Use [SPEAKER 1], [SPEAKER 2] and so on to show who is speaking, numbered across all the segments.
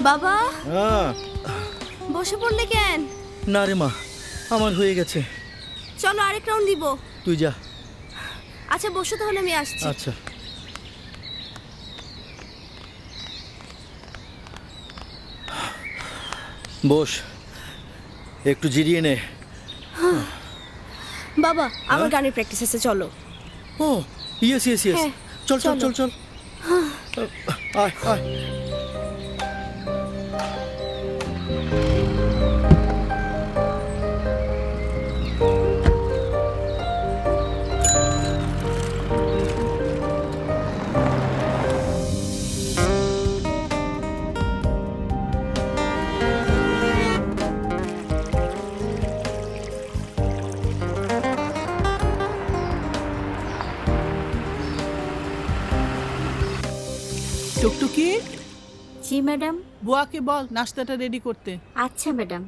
[SPEAKER 1] বাবা বসে পড়লে কেন?
[SPEAKER 2] না রে মা, আমার হয়ে গেছে।
[SPEAKER 1] চলো আরেক রাউন্ড দিব।
[SPEAKER 2] তুই যা।
[SPEAKER 1] আচ্ছা বসো তাহলে, আমি আসছি।
[SPEAKER 2] আচ্ছা। বস, একটু জিরিয়ে নে।
[SPEAKER 1] বাবা আমার গানের প্র্যাকটিস আছে, চলো।
[SPEAKER 2] ও ইয়েস ইয়েস ইয়েস, চল চল চল চল। আয় আয়।
[SPEAKER 3] টুকটুকি।
[SPEAKER 1] জি ম্যাডাম।
[SPEAKER 3] বুয়াকে বল নাস্তাটা রেডি করতে।
[SPEAKER 1] আচ্ছা ম্যাডাম।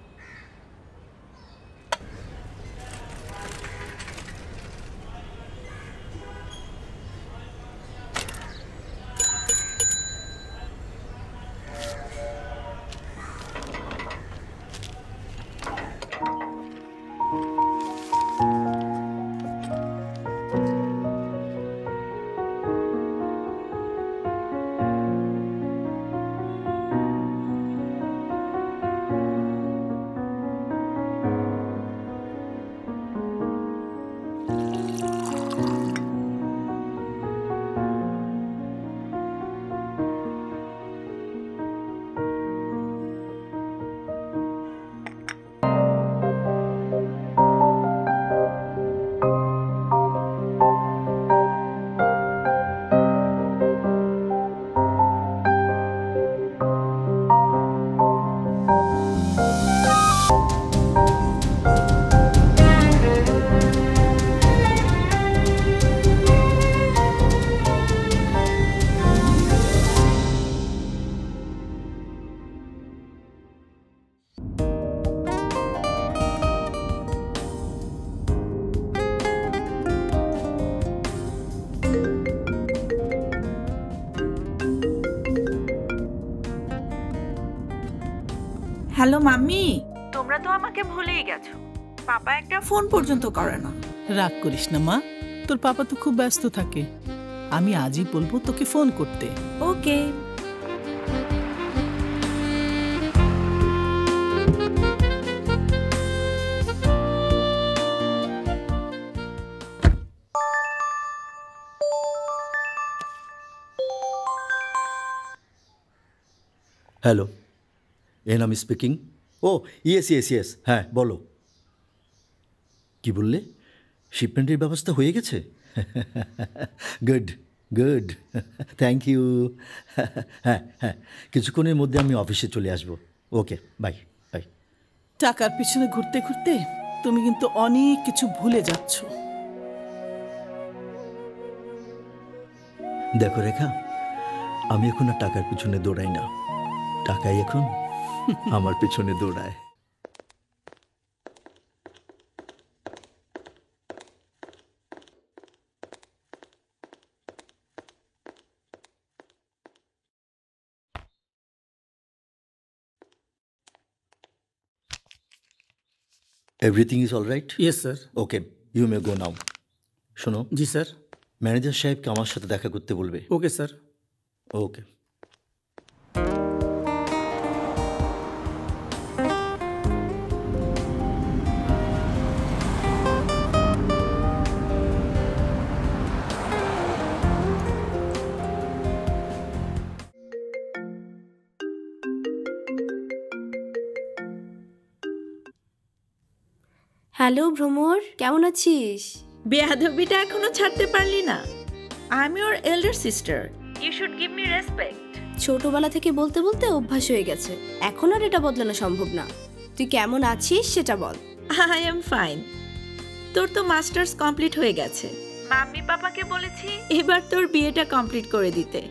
[SPEAKER 4] হ্যালো মাম্মি, তোমরা তো আমাকে ভুলেই গেছো। পাপা একটা ফোন পর্যন্ত করে না।
[SPEAKER 3] রাগ করিস না মা, তোর পাপা তো খুব ব্যস্ত থাকে। আমি আজই বলবো তোকে ফোন করতে।
[SPEAKER 4] ওকে।
[SPEAKER 2] Hello, Enam speaking. ও ইয়েস ইয়েস ইয়েস, হ্যাঁ বলো। কি বললে? শিপমেন্টের ব্যবস্থা হয়ে গেছে? Good good, thank you. হ্যাঁ হ্যাঁ, কিছুক্ষণের মধ্যে আমি অফিসে চলে আসবো। Okay, bye bye.
[SPEAKER 3] টাকার পিছনে ঘুরতে ঘুরতে তুমি কিন্তু অনেক কিছু ভুলে যাচ্ছ।
[SPEAKER 2] দেখো রেখা, আমি এখন আর টাকার পিছনে দৌড়াই না, টাকাই এখন আমার পিছনে দৌড়ায়। Everything is all right?
[SPEAKER 5] Yes, sir.
[SPEAKER 2] Okay, you may go now. শোনো।
[SPEAKER 5] জি স্যার।
[SPEAKER 2] ম্যানেজার সাহেবকে আমার সাথে দেখা করতে বলবে।
[SPEAKER 5] Okay sir.
[SPEAKER 2] ওকে।
[SPEAKER 1] হ্যালো ভ্রমর, কেমন আছিস?
[SPEAKER 4] বেয়াদবিটা এখনো ছাড়তে পারলি না? I am your elder sister, you should give me respect.
[SPEAKER 1] ছোটবেলা থেকে বলতে বলতে অভ্যাস হয়ে গেছে, এখন আর এটা বদলানো সম্ভব না। তুই কেমন আছিস সেটা বল।
[SPEAKER 4] I am fine. তোর তো মাস্টার্স কমপ্লিট হয়ে গেছে। মাম্মি পাপাকে বলেছি এবার তোর বিয়েটা কমপ্লিট করে দিতে।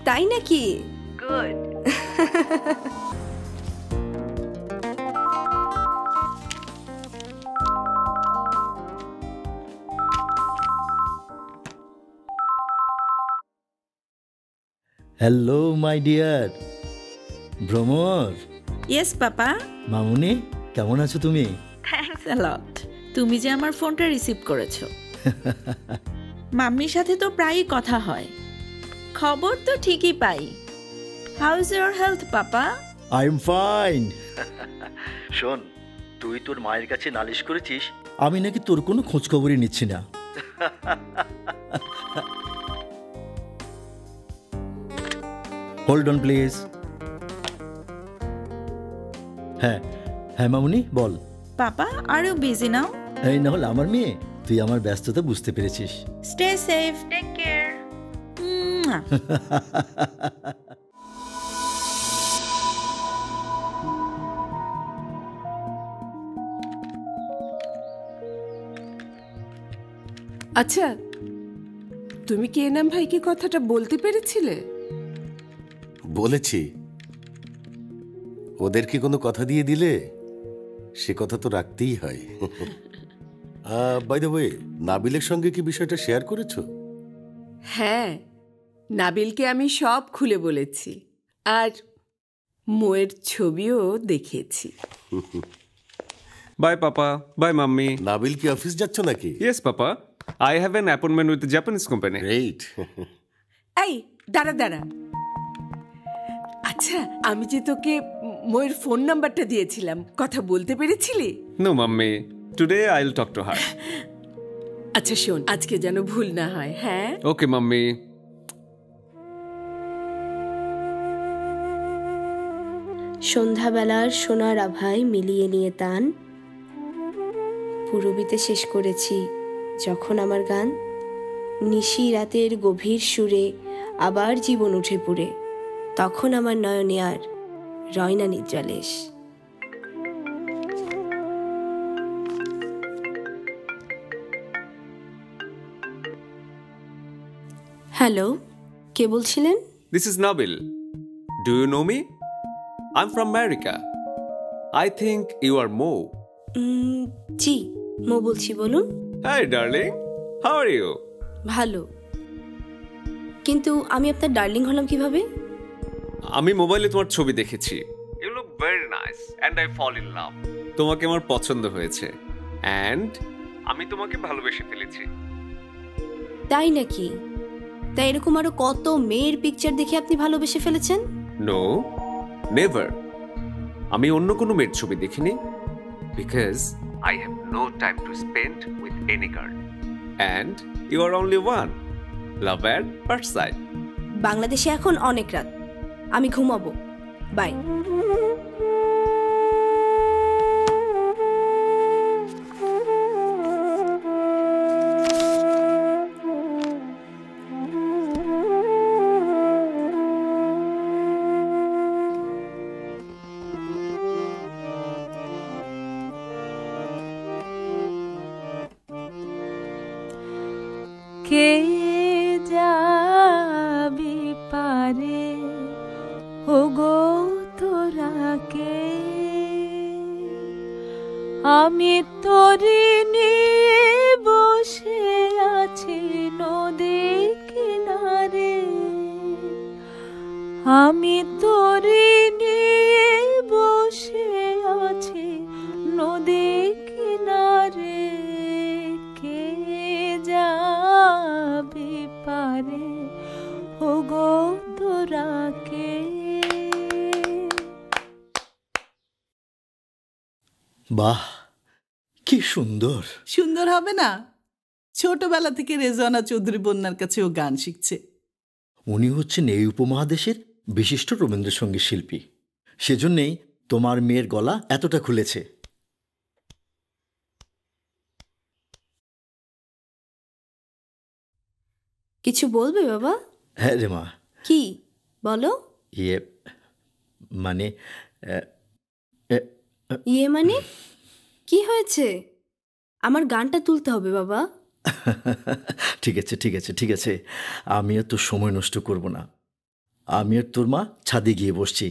[SPEAKER 1] তাই নাকি?
[SPEAKER 4] Good.
[SPEAKER 2] Hello my dear, Bhramar.
[SPEAKER 4] Yes পাপা।
[SPEAKER 2] মামুনি, কেমন আছো তুমি?
[SPEAKER 4] থ্যাঙ্কস আ লট। তুমি যে আমার ফোনটা রিসিভ করেছো। মাম্মির সাথে তো প্রায়ই কথা হয়, খবর তো ঠিকই পাই। How is your health papa?
[SPEAKER 2] I am fine. শোন, তুই তোর মায়ের কাছে নালিশ করেছিস আমি নাকি তোর কোনো খোঁজ খবরই নিচ্ছি না। Hold on please. হ্যাঁ হ্যাঁ মামুনি বল।
[SPEAKER 4] পাপা আর ইউ বিজি নাও?
[SPEAKER 2] এই না হলে আমার মেয়ে, তুই আমার ব্যস্ততা বুঝতে পেরেছিস।
[SPEAKER 4] Stay safe, take care.
[SPEAKER 5] আচ্ছা, তুমি কি এনাম ভাইকে কথাটা বলতে পেরেছিলে?
[SPEAKER 6] বলেছি। ওদের কি কোনো কথা দিয়ে দিলে? সে কথা তো রাখতেই হয়। বাই দ্য ওয়ে, নাবিলের সঙ্গে কি বিষয়টা শেয়ার করেছো?
[SPEAKER 5] হ্যাঁ, নাবিলকে আমি সব খুলে বলেছি, আর মোয়ের ছবিও দেখিয়েছি।
[SPEAKER 7] Bye, Papa. Bye, Mummy.
[SPEAKER 6] Nabil কি অফিস যাচ্ছ নাকি?
[SPEAKER 7] Yes, Papa. I have an appointment with the Japanese company.
[SPEAKER 6] Great.
[SPEAKER 5] এই দাঁড়া দাঁড়া, আচ্ছা আমি যে তোকে মোয়ের ফোন নাম্বারটা দিয়েছিলাম, কথা বলতে পেরেছিলি?
[SPEAKER 7] No, Mummy. Today I'll talk to her.
[SPEAKER 5] আচ্ছা শোন, আজকে যেন ভুল না হয়। হ্যাঁ
[SPEAKER 7] Okay, Mummy.
[SPEAKER 1] সন্ধ্যাবেলার সোনার আভায় মিলিয়ে নিয়ে তান, পুরবিতে শেষ করেছি যখন আমার গান, নিশি রাতের গভীর সুরে আবার জীবন উঠে পুড়ে, তখন আমার নয়নে আর রয়না নিদ্রালেশ। হ্যালো, কে বলছিলেন?
[SPEAKER 7] This is Nabil. Do you know me? I'm from America. I think you are Mo.
[SPEAKER 1] জি, মো বলছি, বলুন।
[SPEAKER 7] Hi, darling. How are you?
[SPEAKER 1] ভালো, কিন্তু আমি আপনার ডার্লিং হলাম কিভাবে?
[SPEAKER 7] আমি মোবাইলে তোমার ছবি দেখেছি। You look very nice and I fall in love. তোমাকে আমার পছন্দ হয়েছে and আমি তোমাকে ভালোবেসে ফেলেছি।
[SPEAKER 1] তাই নাকি? তাই এরকম আরো কত মেয়ের পিকচার দেখে আপনি ভালোবেসে ফেলেছেন?
[SPEAKER 7] No, never. আমি অন্য কোনো মেয়ের ছবি দেখিনি because I have no time to spend with any girl. And you are only one. Love at first sight.
[SPEAKER 1] বাংলাদেশে এখন অনেক রাত, আমি ঘুমাবো, বাই।
[SPEAKER 8] কে যাবি পারে ওগো তোরা কে, আমি তোরে নিয়ে বসে আছি নদী কিনারে, আমি তোরে নিয়ে বসে আছি নদী কিনারে, কে যাবি পারে ওগো তোরা কে।
[SPEAKER 2] বাহ, কি সুন্দর।
[SPEAKER 3] সুন্দর হবে না? ছোটবেলা থেকে রেজওয়ানা চৌধুরী বন্যার কাছে ও গান শিখছে।
[SPEAKER 2] উনি হচ্ছেন এই উপমহাদেশের বিশিষ্ট রবীন্দ্রসঙ্গীত শিল্পী, সেজন্যেই তোমার মেয়ের গলা এতটা খুলেছে।
[SPEAKER 1] কিছু বলবে বাবা?
[SPEAKER 2] হ্যাঁ রে মা।
[SPEAKER 1] কি বলো?
[SPEAKER 2] মানে
[SPEAKER 1] ইয়ে মানে কি হয়েছে? আমার গানটা তুলতে হবে বাবা।
[SPEAKER 2] ঠিক আছে ঠিক আছে ঠিক আছে, আমি আর তোর সময় নষ্ট করব না। আমি আর তোর মা ছাদে গিয়ে বসছি,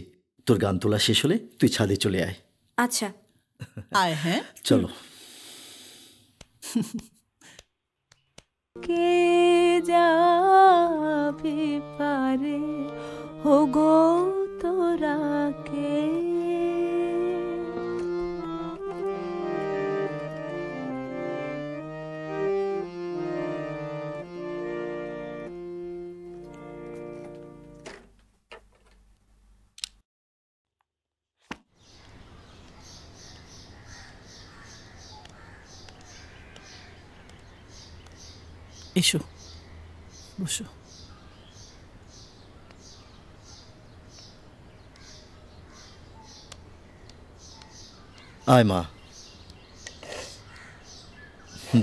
[SPEAKER 2] তোর গান তোলা শেষ হলে তুই ছাদে চলে আয়।
[SPEAKER 1] আচ্ছা
[SPEAKER 3] আয়। হ্যাঁ
[SPEAKER 2] চলো।
[SPEAKER 8] কে যাবি পারে ওগো তোরা তোরা কে।
[SPEAKER 3] এসো, বসো।
[SPEAKER 2] আয় মা,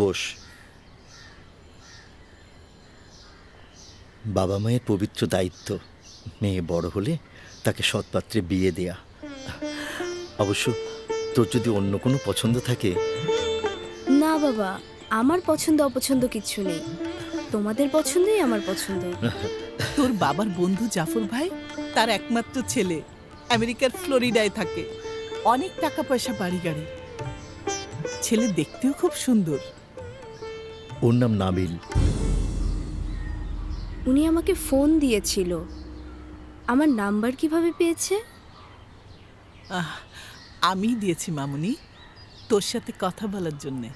[SPEAKER 2] বস। বাবা মায়ের পবিত্র দায়িত্ব, মেয়ে বড় হলে তাকে সৎপাত্রে বিয়ে দেয়া। অবশ্য তোর যদি অন্য কোনো পছন্দ থাকে।
[SPEAKER 1] না বাবা, আমার পছন্দ অপছন্দ কিচ্ছু নেই, তোমাদের পছন্দই আমার পছন্দ।
[SPEAKER 3] তোর বাবার বন্ধু জাফর ভাই, তার একমাত্র ছেলে, আমেরিকার ফ্লোরিডায় থাকে। অনেক টাকা পয়সা, বাড়ি গাড়ি। ছেলে দেখতেও খুব সুন্দর।
[SPEAKER 2] ওর নাম নাবিল।
[SPEAKER 1] উনি আমাকে ফোন দিয়েছিল। আমার নাম্বার কিভাবে পেয়েছে?
[SPEAKER 3] আমি দিয়েছি মামুনি, তোর সাথে কথা বলার জন্যে।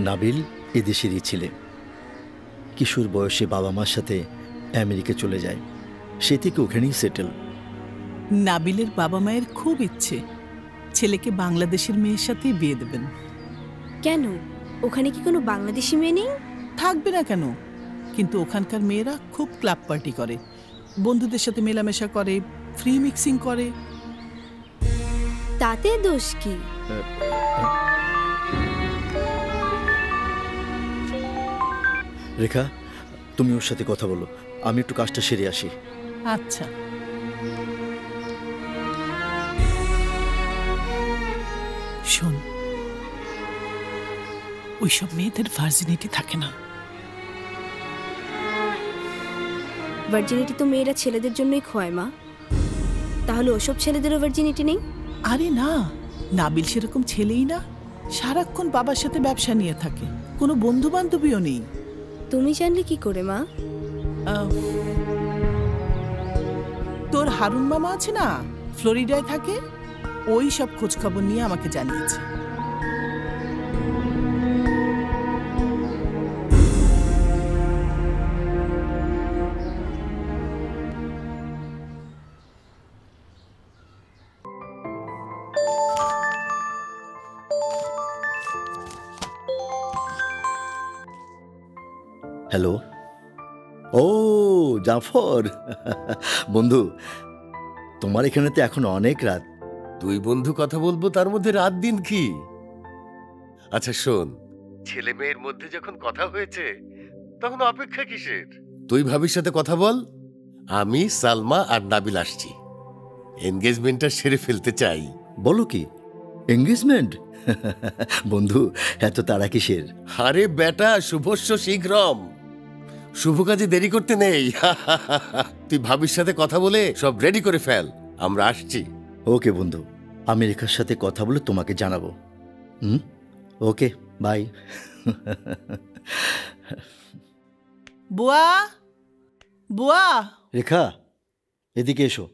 [SPEAKER 2] নাবিল এদেশেরই ছেলে। কিশোর বয়সে বাবা মার সাথে আমেরিকা চলে যায়, সে থেকে ওখানেই সেটেল।
[SPEAKER 3] নাবিলের বাবা মায়ের খুব ইচ্ছে ছেলেকে বাংলাদেশের মেয়ের সাথেই বিয়ে দেবেন।
[SPEAKER 1] কেন, ওখানে কি কোনো বাংলাদেশি মেয়ে নেই?
[SPEAKER 3] থাকবে না কেন, কিন্তু ওখানকার মেয়েরা খুব ক্লাব পার্টি করে, বন্ধুদের সাথে মেলামেশা করে, ফ্রি মিক্সিং করে।
[SPEAKER 1] তাতে দোষ কি?
[SPEAKER 2] রেখা, তুমি ওর সাথে কথা বলো, আমি একটু কাজটা সেরে আসি।
[SPEAKER 3] আচ্ছা। শোন, ওইসব মেয়েদের ভার্জিনিটি থাকে না।
[SPEAKER 1] ভার্জিনিটি তো মেয়েরা ছেলেদের জন্যই খোয়ায় মা, তাহলে ওসব ছেলেদেরও ভার্জিনিটি নেই?
[SPEAKER 3] আরে না, নাবিল সেরকম ছেলেই না, সারাক্ষণ বাবার সাথে ব্যবসা নিয়ে থাকে, কোনো বন্ধু বান্ধবীও নেই।
[SPEAKER 1] তুমি জানলে কি করে মা?
[SPEAKER 3] তোর হারুন মামা আছে না, ফ্লোরিডায় থাকে, ওই সব খোঁজ খবর নিয়ে আমাকে জানিয়েছে।
[SPEAKER 2] হ্যালো। ও জাফর, বন্ধু, তোমার এখানে তো এখন অনেক রাত।
[SPEAKER 6] দুই বন্ধু কথা বলবো, তার মধ্যে রাত দিন কি? আচ্ছা শোন, ছেলে মেয়ের মধ্যে যখন কথা হয়েছে তখন অপেক্ষা কিসের? তুই ভাবির সাথে কথা বল, আমি, সালমা আর নাবিল আসছি। এনগেজমেন্টটা সেরে ফেলতে চাই।
[SPEAKER 2] বলো কি, এঙ্গেজমেন্ট? বন্ধু, এত তারা কিসের?
[SPEAKER 6] আরে বেটা, শুভস্য শীঘ্রম, শুভ কাজে দেরি করতে নেই। তুই ভাবির সাথে কথা বলে সব রেডি করে ফেল, আমরা আসছি।
[SPEAKER 2] ওকে বন্ধু, আমি রেখার সাথে কথা বলে তোমাকে জানাবো। ওকে, বাই।
[SPEAKER 3] বুয়া, বুয়া।
[SPEAKER 2] রেখা, এদিকে এসো।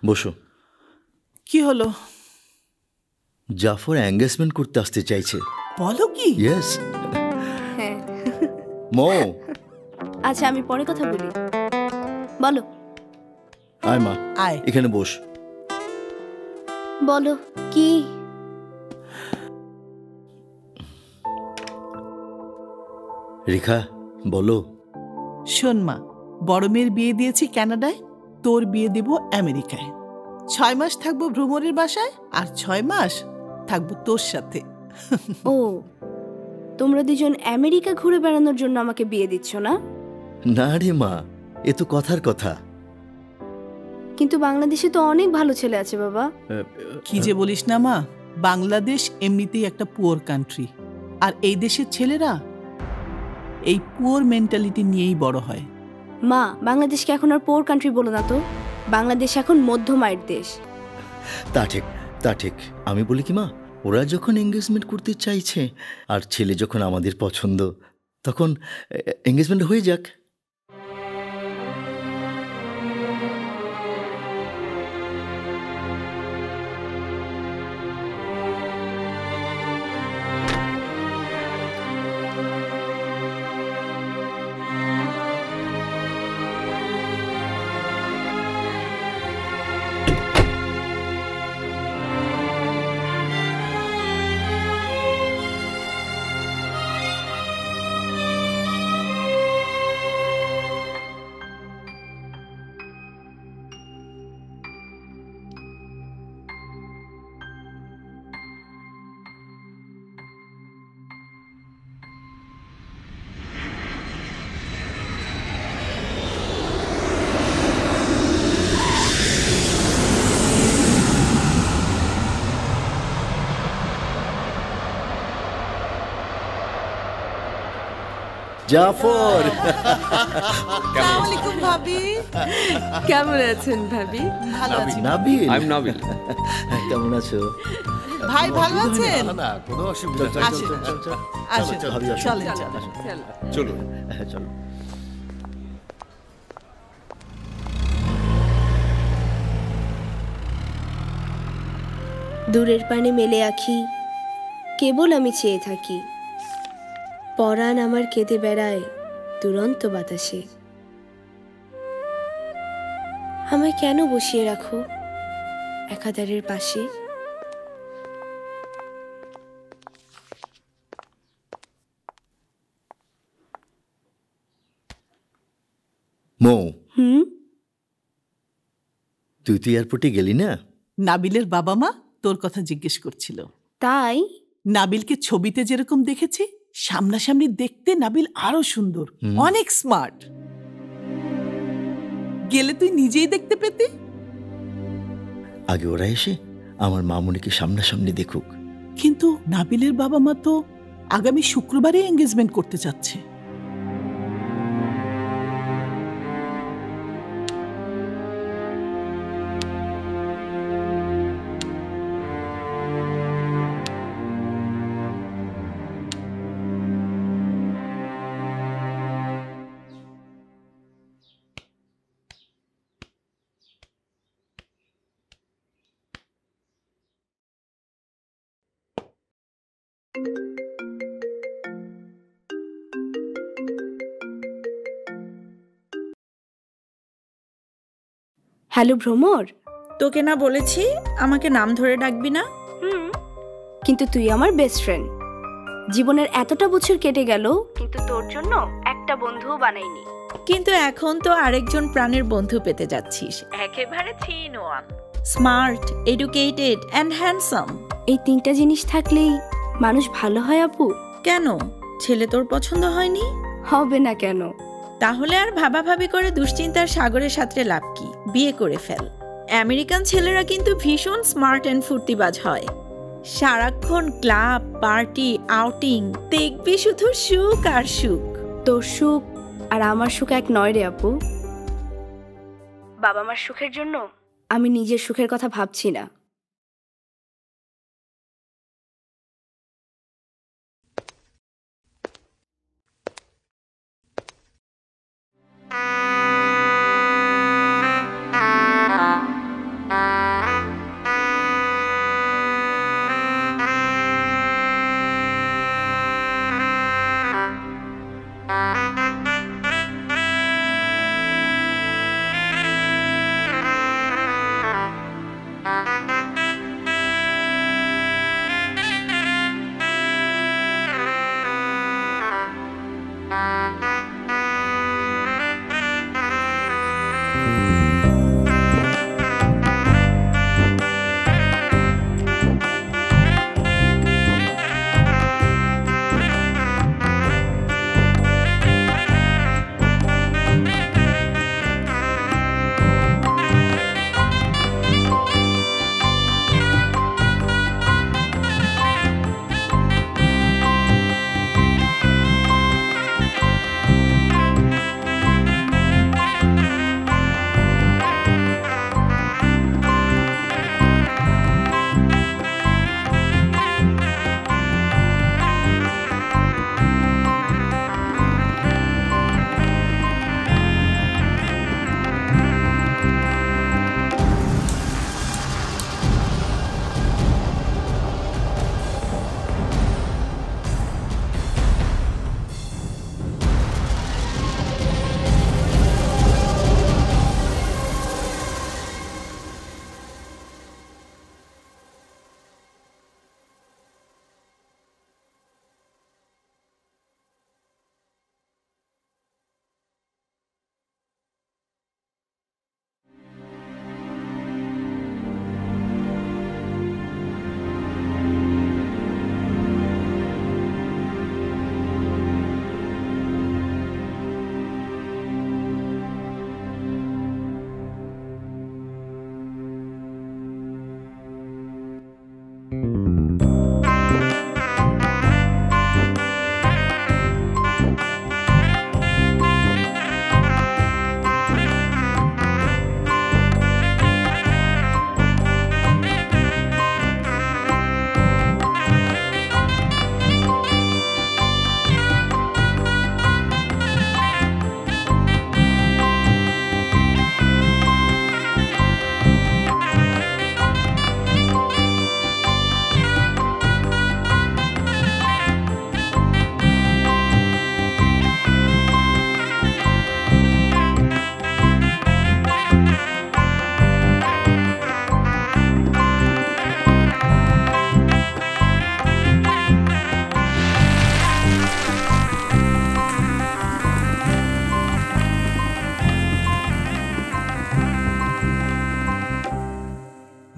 [SPEAKER 2] বসো।
[SPEAKER 3] কি হলো?
[SPEAKER 2] জাফর এঙ্গেজমেন্ট করতে আসতে চাইছে।
[SPEAKER 3] বলো কি?
[SPEAKER 2] ইয়েস।
[SPEAKER 1] হ্যাঁ।
[SPEAKER 2] মো,
[SPEAKER 1] আচ্ছা আমি পরে কথা বলি, বলো।
[SPEAKER 2] আয় মা,
[SPEAKER 3] আয়।
[SPEAKER 2] এখানে বস।
[SPEAKER 1] বলো কি?
[SPEAKER 2] রেখা, বলো।
[SPEAKER 3] শোন মা, বড় মেয়ের বিয়ে দিয়েছি কানাডায়, তোর বিয়ে দেব আমেরিকায়। 6 মাস থাকবো ভ্রমণের বাসায়, আর 6 মাস থাকবো তোর সাথে।
[SPEAKER 1] ও, তোমরা দুজন আমেরিকা ঘুরে বেড়ানোর জন্য আমাকে বিয়ে দিচ্ছ না?
[SPEAKER 2] না রে মা, এ তো কথার কথা।
[SPEAKER 1] কিন্তু বাংলাদেশে তো অনেক ভালো ছেলে আছে বাবা।
[SPEAKER 3] কি যে বলিস না মা, বাংলাদেশ এমনিতেই একটা পুয়ার কান্ট্রি, আর এই দেশের ছেলেরা এই পুয়ার মেন্টালিটি নিয়েই বড় হয়।
[SPEAKER 1] মা, বাংলাদেশকে এখন আর পোর কান্ট্রি বলো না তো, বাংলাদেশ এখন মধ্যম আয়ের দেশ।
[SPEAKER 2] তা ঠিক, তা ঠিক। আমি বলি কি মা, ওরা যখন এঙ্গেজমেন্ট করতে চাইছে আর ছেলে যখন আমাদের পছন্দ, তখন এঙ্গেজমেন্ট হয়ে যাক। জাফর,
[SPEAKER 3] আসসালামু আলাইকুম ভাবি।
[SPEAKER 5] কেমন আছেন ভাবি?
[SPEAKER 3] ভালো আছি।
[SPEAKER 2] Nabil,
[SPEAKER 7] I am Nabil.
[SPEAKER 2] কেমন আছো?
[SPEAKER 3] ভাই ভালো আছেন?
[SPEAKER 6] না না, কোনো অসুবিধা নেই।
[SPEAKER 3] আসেন আসেন,
[SPEAKER 2] ভাবি, আসো।
[SPEAKER 3] চলেন চলেন।
[SPEAKER 7] চলুন।
[SPEAKER 2] হ্যাঁ, চলো।
[SPEAKER 1] দূরের পানে মেলে আঁখি, কেবল আমি চেয়ে থাকি। পরাণ আমার কেঁদে বেড়ায় দুরন্ত বাতাসে। আমায় কেন বসিয়ে রাখো একাধারের পাশে?
[SPEAKER 2] মৌ,
[SPEAKER 1] হুম,
[SPEAKER 2] তুই তো এয়ারপোর্টে গেলি না?
[SPEAKER 3] নাবিলের বাবা মা তোর কথা জিজ্ঞেস করছিল।
[SPEAKER 1] তাই
[SPEAKER 3] নাবিলকে ছবিতে যেরকম দেখেছি, সামনাসামনি দেখতে নাবিল আরো সুন্দর, অনেক স্মার্ট। গেলে তুই নিজেই দেখতে পেতে।
[SPEAKER 2] আগে ওরা এসে আমার মামুনিকে সামনাসামনি দেখুক।
[SPEAKER 3] কিন্তু নাবিলের বাবা মা তো আগামী শুক্রবারে এঙ্গেজমেন্ট করতে চাচ্ছে।
[SPEAKER 1] হ্যালো ভ্রমর।
[SPEAKER 4] তোকে না বলেছি আমাকে নাম ধরে ডাকবি না?
[SPEAKER 1] কিন্তু তুই আমার বেস্ট ফ্রেন্ড। জীবনের এতটা বছর কেটে গেল, কিন্তু তোর জন্য একটা বন্ধুও বানাইনি।
[SPEAKER 4] কিন্তু এখন তো আরেকজন প্রাণের বন্ধু পেতে যাচ্ছিস, একেবারে 3 in 1, smart, educated and handsome.
[SPEAKER 1] এই 3টা জিনিস থাকলেই মানুষ ভালো হয় আপু।
[SPEAKER 4] কেন, ছেলে তোর পছন্দ হয়নি?
[SPEAKER 1] হবে না কেন?
[SPEAKER 4] তাহলে আর ভাবাভাবি করে দুশ্চিন্তার সাগরে সাঁতরে লাভ কি? বিয়ে করে ফেল। আমেরিকান ছেলেরা কিন্তু ভীষণ স্মার্ট অ্যান্ড ফুর্তিবাজ হয়। সারাক্ষণ ক্লাব, পার্টি, আউটিং, দেখবি শুধু সুখ আর সুখ।
[SPEAKER 1] তোর সুখ আর আমার সুখ এক নয় রে আপু। বাবা মার সুখের জন্য আমি নিজের সুখের কথা ভাবছি না।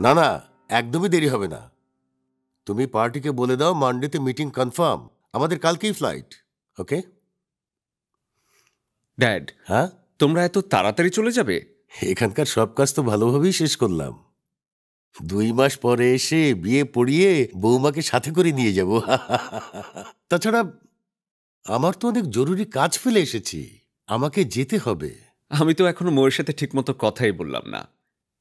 [SPEAKER 6] না না, একদমই দেরি হবে না। তুমি পার্টিকে বলে দাও মানডেতে মিটিং কনফার্ম, আমাদের কালকেই ফ্লাইট। ওকে
[SPEAKER 7] ড্যাড,
[SPEAKER 6] হ্যাঁ,
[SPEAKER 7] তোমরা এত তাড়াতাড়ি চলে যাবে?
[SPEAKER 6] এখানকার সব কাজ তো ভালোভাবেই শেষ করলাম। 2 মাস পরে এসে বিয়ে পড়িয়ে বৌমাকে সাথে করে নিয়ে যাব। তাছাড়া আমার তো অনেক জরুরি কাজ ফেলে এসেছি, আমাকে যেতে হবে।
[SPEAKER 7] আমি তো এখনো মোয়ের সাথে ঠিকমতো কথাই বললাম না,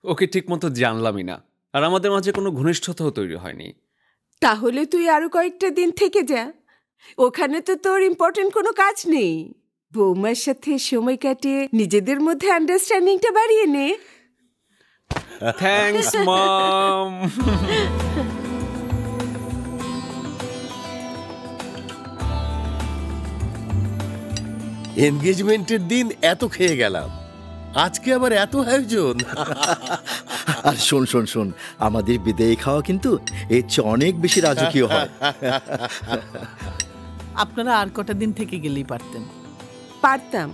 [SPEAKER 7] ওকে ঠিকমতো জানলামই না, আর আমাদের মাঝে কোনো ঘনিষ্ঠতাও তৈরি হয়নি।
[SPEAKER 5] তাহলে তুই আরো কয়েকটা দিন থেকে যা, ওখানে তো তোর ইম্পর্টেন্ট কোনো কাজ নেই। বৌমার সাথে সময় কাটিয়ে নিজেদের মধ্যে আন্ডারস্ট্যান্ডিংটা বাড়িয়ে নে।
[SPEAKER 7] থ্যাঙ্কস মম।
[SPEAKER 6] এনগেজমেন্টের দিন এত খেয়ে গেলাম, আজকে আবার এত আয়োজন।
[SPEAKER 2] আর শোন শোন শোন, আমাদের বিদায়ী খাওয়া কিন্তু এর চেয়ে অনেক বেশি রাজকীয় হয়।
[SPEAKER 3] আপনারা আর কটা দিন থেকে গেলেই পারতেন।
[SPEAKER 5] পারতাম,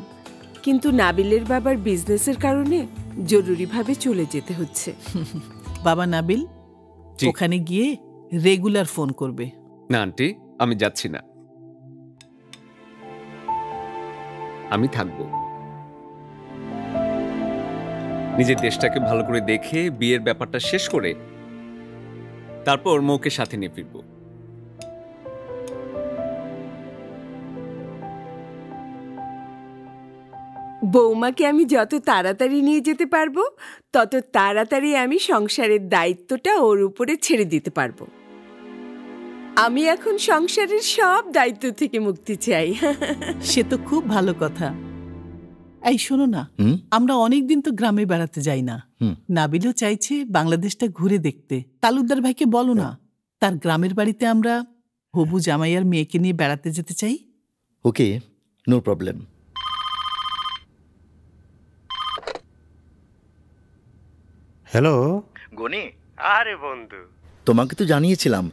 [SPEAKER 5] কিন্তু নাবিলের বাবার বিজনেসের কারণে জরুরিভাবে চলে যেতে হচ্ছে।
[SPEAKER 3] বাবা নাবিল
[SPEAKER 7] জি।
[SPEAKER 3] ওখানে গিয়ে রেগুলার ফোন করবে।
[SPEAKER 7] না আন্টি, আমি যাচ্ছি না, আমি থাকবো। নিজের দেশটাকে ভালো করে দেখে বিয়ের ব্যাপারটা শেষ করে তারপর মৌকে সাথে নিয়ে ফিরবো।
[SPEAKER 5] বৌমাকে আমি যত তাড়াতাড়ি নিয়ে যেতে পারবো, তত তাড়াতাড়ি আমি সংসারের দায়িত্বটা ওর উপরে ছেড়ে দিতে পারবো। আমি এখন সংসারের সব দায়িত্ব থেকে মুক্তি চাই।
[SPEAKER 3] সে তো খুব ভালো কথা। এই শোনো না,
[SPEAKER 2] হুম?
[SPEAKER 3] আমরা অনেকদিন তো গ্রামে বেড়াতে যাই না।
[SPEAKER 2] হুম।
[SPEAKER 3] নাবিলও চাইছে বাংলাদেশটা ঘুরে দেখতে। তালুকদার ভাইকে বলো না, তার গ্রামের বাড়িতে আমরা হবু জামাইয়ার মেয়েকে নিয়ে বেড়াতে যেতে চাই।
[SPEAKER 2] ওকে, নো প্রবলেম।
[SPEAKER 9] হ্যালো
[SPEAKER 2] গনি,
[SPEAKER 9] আরে বন্ধু,
[SPEAKER 2] তোমাকে তো জানিয়েছিলাম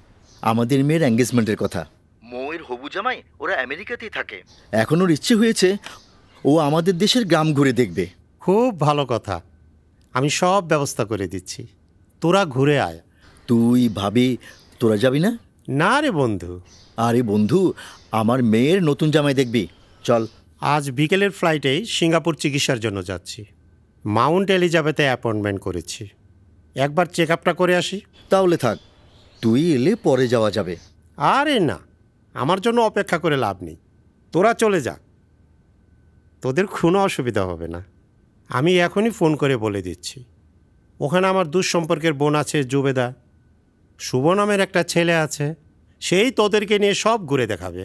[SPEAKER 2] আমাদের মেয়ের এঙ্গেজমেন্টের কথা। মৌয়ের হবু জামাই ওরা আমেরিকাতেই থাকে। এখন ওর ইচ্ছে হয়েছে ও আমাদের দেশের গ্রাম ঘুরে দেখবে।
[SPEAKER 9] খুব ভালো কথা, আমি সব ব্যবস্থা করে দিচ্ছি, তোরা ঘুরে আয়।
[SPEAKER 2] তুই ভাবি তোরা যাবি না?
[SPEAKER 9] না রে বন্ধু,
[SPEAKER 2] আরে বন্ধু, আমার মেয়ের নতুন জামাই দেখবি, চল।
[SPEAKER 9] আজ বিকেলের ফ্লাইটেই সিঙ্গাপুর চিকিৎসার জন্য যাচ্ছি। মাউন্ট এলিজাবেথে অ্যাপয়েন্টমেন্ট করেছি, একবার চেক আপটা করে আসি।
[SPEAKER 2] তাহলে থাক, তুই এলে পরে যাওয়া যাবে।
[SPEAKER 9] আরে না, আমার জন্য অপেক্ষা করে লাভ নেই, তোরা চলে যা, তোদের কোনো অসুবিধা হবে না। আমি এখনই ফোন করে বলে দিচ্ছি। ওখানে আমার দুঃসম্পর্কের বোন আছে জুবেদা, শুভ নামের একটা ছেলে আছে, সেই তোদেরকে নিয়ে সব ঘুরে দেখাবে।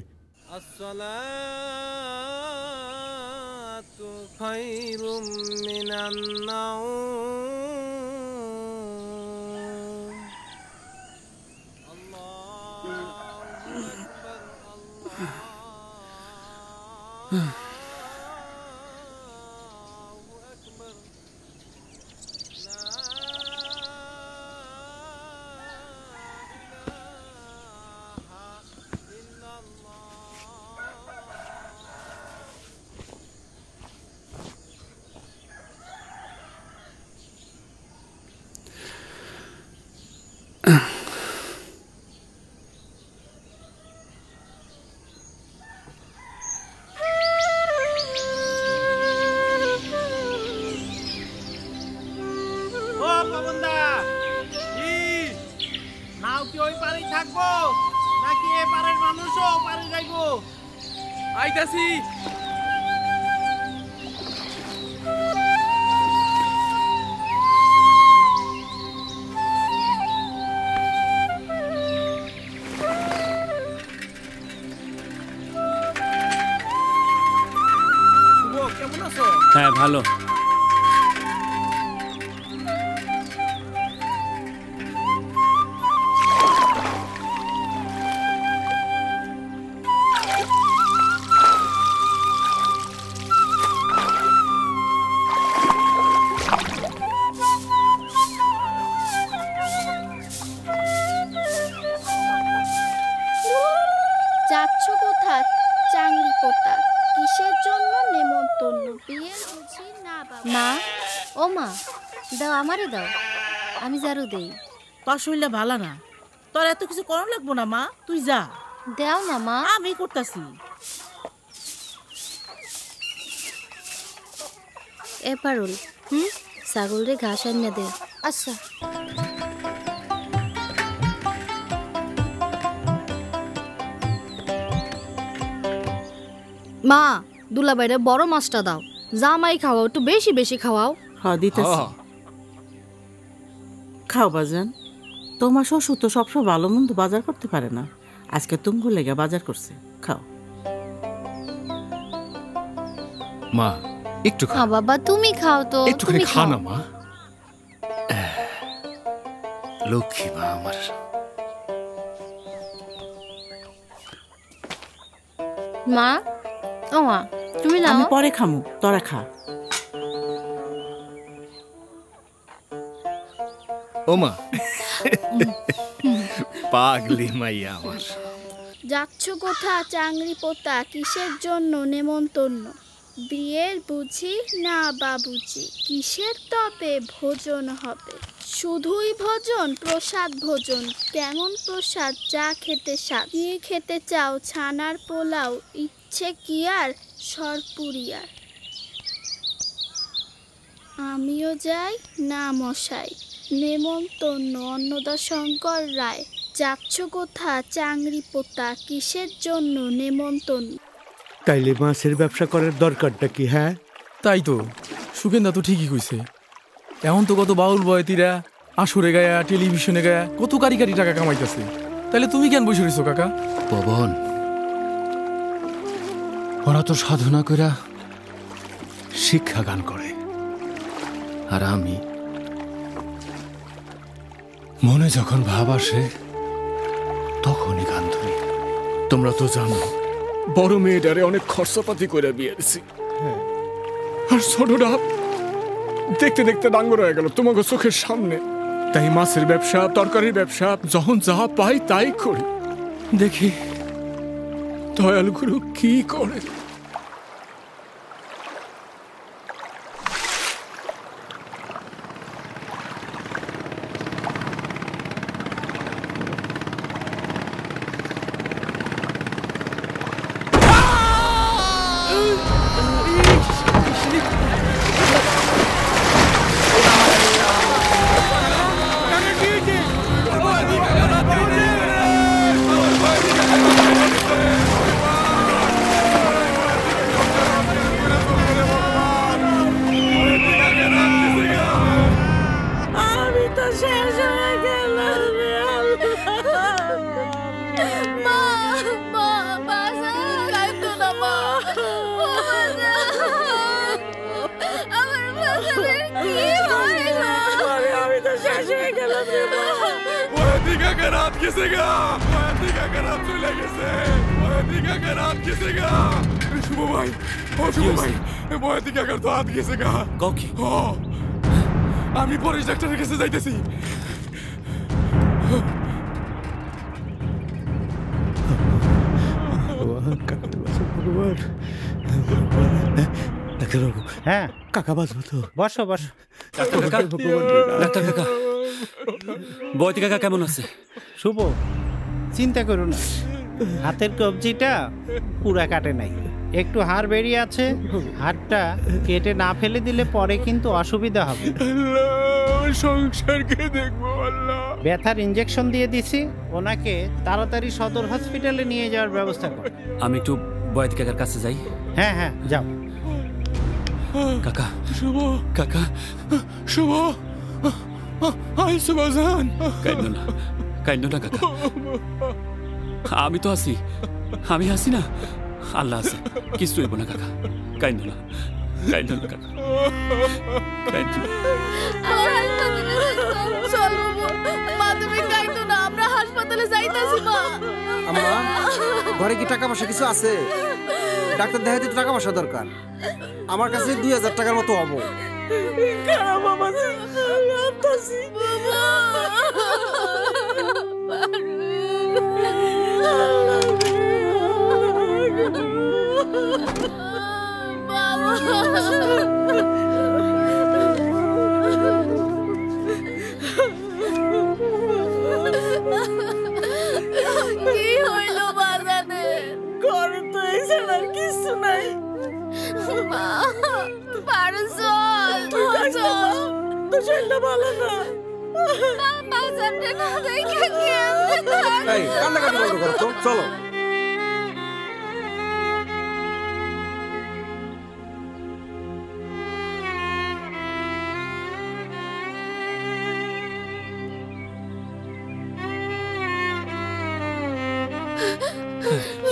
[SPEAKER 3] আইতাছি। কেমন আছো?
[SPEAKER 10] হ্যাঁ ভালো।
[SPEAKER 11] যাচ্ছ কোথা চাংরি পোতা? কিসের জন্য নেমন্তন্ন? বিয়ে
[SPEAKER 10] মা, ও মা, দাও আমারে দাও, আমি ঝাড়ু দেই।
[SPEAKER 3] তোর শরীরটা ভালো না, তোর এত কিছু করার লাগবো না মা, তুই যা।
[SPEAKER 10] দাও না মা,
[SPEAKER 3] আমি করতেছি।
[SPEAKER 10] এ পারুল, ছাগল রে ঘাস আনিয়ে দে। আচ্ছা। মা, দুলাভাইরে বড় মাছটা দাও, জামাই খাওয়াও, একটু বেশি বেশি খাওয়াও।
[SPEAKER 3] হ্যাঁ দিতেছি, খাও বাজান। তোমার শ্বশুর তো সবসময় ভালো মন্দ বাজার করতে পারে না, আজকে তুমি লেগে বাজার করছে, খাও।
[SPEAKER 11] মা একটু খা।
[SPEAKER 10] বাবা তুমি খাও তো,
[SPEAKER 11] একটুখানি খা না মা। লক্ষ্মী মা আমার।
[SPEAKER 10] মা, ও মা, তুমি নাও।
[SPEAKER 3] আমি পরে খামু, তোরা খা।
[SPEAKER 11] ও মা, পাগলি মাইয়া আমার।
[SPEAKER 12] যাচ্ছ কোথা চাংরি পোতা, কিসের জন্য নেমন্তন্ন? বিয়ের বুঝি না বাবুজি, কিসের তবে ভোজন হবে? শুধুই ভোজন, প্রসাদ ভোজন, কেমন প্রসাদ যা খেতে স্বাদ? কি খেতে চাও, ছানার পোলাও, ইচ্ছে কি আর সরপুরিয়ার? আমিও যাই না মশাই, নেমন্তন্ন অন্নদাশঙ্কর রায়। যাচ্ছ কোথা চাংরি পোতা, কিসের জন্য নেমন্তন্ন?
[SPEAKER 9] তাইলে মাছের ব্যবসা করার দরকারটা কি? হ্যাঁ
[SPEAKER 13] তাই তো, সুকেন্দা তো ঠিকই কইছে। এখন তো কত বাউল বয়তিরা আসরে গায়া, টেলিভিশনে গায়া কত কারি কারি টাকা কামাইতেছে, তাহলে তুমি কেন বসে রইছো কাকা?
[SPEAKER 11] পবন, ওরা তো সাধনা কইরা শিক্ষা গান করে, আর আমি মনে যখন ভাব আসে তখনই গান ধরি। তোমরা তো জানো বড় মেয়েটারে অনেক খরচাপাতি করে বিয়ে দিছি, আর ছোটটা দেখতে দেখতে ডাঙ্গর হয়ে গেল তোমাকে চোখের সামনে। তাই মাছের ব্যবসা, তরকারির ব্যবসা, যখন যা পাই তাই করি। দেখি দয়াল গুরু কি করে। আমি পরেশ ডাক্তারের কাছে যাইতেছি।
[SPEAKER 9] হ্যাঁ কাকা বাঁচবো তো, বসো বসো।
[SPEAKER 14] ডাক্তার কাকা, বয়তি কাকা কেমন আছে?
[SPEAKER 15] শুভ, চিন্তা করো না, হাতের কবজিটা পুরা কাটে নাই, একটু হাড় বেরিয়ে আছে। হাড়টা কেটে না ফেলে দিলে পরে কিন্তু অসুবিধা হবে।
[SPEAKER 13] সংসারকে দেখবো আল্লাহ।
[SPEAKER 15] ব্যথার ইনজেকশন দিয়ে দিছি, ওনাকে তাড়াতাড়ি সদর হসপিটালে নিয়ে যাওয়ার ব্যবস্থা কর।
[SPEAKER 14] আমি একটু বয়তি কাকার কাছে যাই।
[SPEAKER 15] হ্যাঁ হ্যাঁ যাও।
[SPEAKER 14] কাকা,
[SPEAKER 13] শুভ
[SPEAKER 14] কাকা,
[SPEAKER 13] শুভ, আইসো বাজান।
[SPEAKER 14] কাইন্দ না, কাইন্দ না কাকা, আমি তো আছি, আমি আছি না, আল্লাহ আছে, কিছু হইব না কাকা, কাইন্দ না, কাইন্দ না কাকা, কাইন্দ না।
[SPEAKER 16] মা তুমি কাইন্দ না, আমরা হাসপাতালে যাইতাছি। মা
[SPEAKER 17] আম্মা, ঘরে কি টাকা পয়সা কিছু আছে? ডাক্তার দেখাইতে টাকা পয়সা দরকার, আমার কাছে 2000 টাকার মতো হবো।
[SPEAKER 16] বাবা কি হইল বাজানে?
[SPEAKER 3] ঘরে তো এই ছাড়ার কিছু নাই।
[SPEAKER 16] মা, বাড়ি চল, চল।
[SPEAKER 3] তো শরীরটা ভালো না।
[SPEAKER 16] বাজানটা না দেখে কেমনে থাকবো?
[SPEAKER 17] এই কান্নাকাটি বন্ধ করো তো, চলো।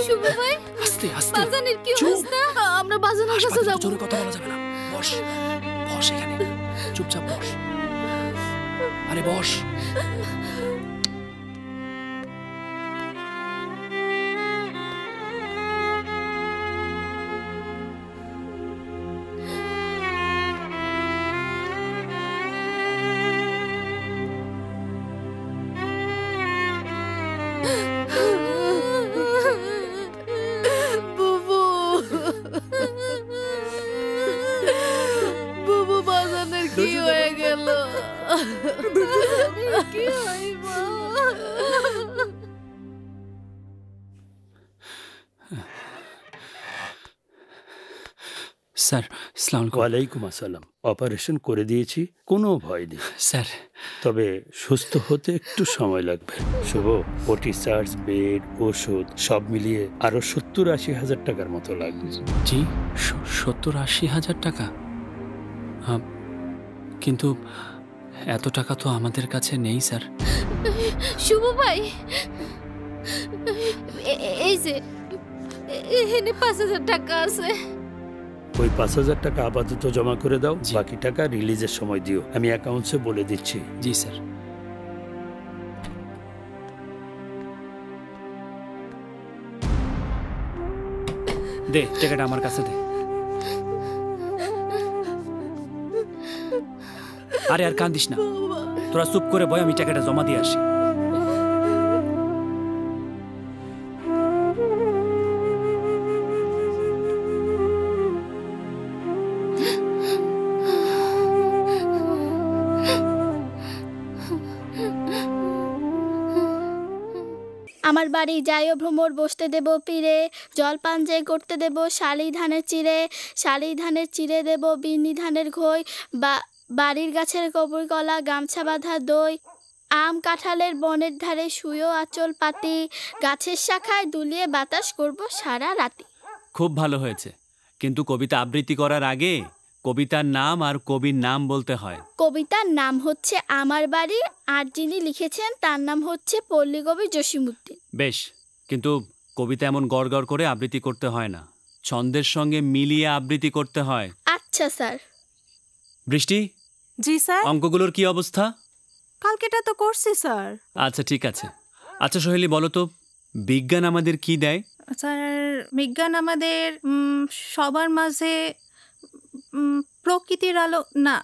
[SPEAKER 16] শুভ ভাই,
[SPEAKER 14] আস্তে আস্তে
[SPEAKER 16] বাজানের কি অবস্থা? আমরা বাজানের কাছে যাব।
[SPEAKER 14] জোরে কথা বলা যাবে না। বস বস এখানে, চুপচাপ বস। আরে বস।
[SPEAKER 16] বুবু, বুবু বাজানের কি হয়ে গেল? কি হইব?
[SPEAKER 14] স্যার, আসসালামু আলাইকুম।
[SPEAKER 18] ওয়ালাইকুম আসসালাম। অপারেশন করে দিয়েছি, কোনো ভয় নেই
[SPEAKER 14] স্যার।
[SPEAKER 18] তবে সুস্থ হতে একটু সময় লাগবে। শুভ, ওটি চার্জ, বেড, ওষুধ সব মিলিয়ে আরো 70-80 হাজার টাকার মতো লাগবে।
[SPEAKER 14] জি, 70-80 হাজার টাকা? কিন্তু এত টাকা তো আমাদের কাছে নেই স্যার।
[SPEAKER 16] শুভ ভাই, এই যে এখানে 5,000 টাকা আছে।
[SPEAKER 18] ওই 5,000 টাকা আপাতত জমা করে দাও, বাকি টাকা রিলিজের সময় দিও। আমি অ্যাকাউন্টসে বলে দিচ্ছি।
[SPEAKER 14] জি স্যার। দে টাকাটা আমার কাছে দে। আরে আর কান্দিস না, তোরা চুপ করে বয়, আমি টাকাটা জমা দিয়ে আসি।
[SPEAKER 12] আমার বাড়ি যাইও ভ্রমর বসতে দেব পীরে, জলপান যে করতে দেব শালি ধানের চিড়ে, শালি ধানের চিড়ে দেব বিন্নি ধানের ঘই, বাড়ির গাছের কবর কলা গামছা বাঁধা দই, আম কাঁঠালের বনের ধারে শুয়েও আঁচল পাতি, গাছের শাখায় দুলিয়ে বাতাস করব সারা রাতি।
[SPEAKER 14] খুব ভালো হয়েছে, কিন্তু কবিতা আবৃত্তি করার আগে কবিতার নাম আর কবির নাম বলতে হয়।
[SPEAKER 12] কবিতার নাম হচ্ছে আমার বাড়ি, আর যিনি লিখেছেন তার নাম হচ্ছে পল্লীকবি জসিমউদ্দিন।
[SPEAKER 14] বেশ, কিন্তু কবিতা এমন গড় গড় করে আবৃত্তি করতে হয় না, ছন্দের সঙ্গে মিলিয়ে আবৃত্তি করতে হয়।
[SPEAKER 12] আচ্ছা স্যার।
[SPEAKER 14] বৃষ্টি।
[SPEAKER 19] জি স্যার।
[SPEAKER 14] অঙ্কগুলোর কি অবস্থা?
[SPEAKER 19] কালকেটা তো করছি স্যার।
[SPEAKER 14] আচ্ছা ঠিক আছে। আচ্ছা সোহেলি, বলো তো বিজ্ঞান আমাদের কি দেয়?
[SPEAKER 19] স্যার, বিজ্ঞান আমাদের সবার মাঝে প্রকৃতির আলো না,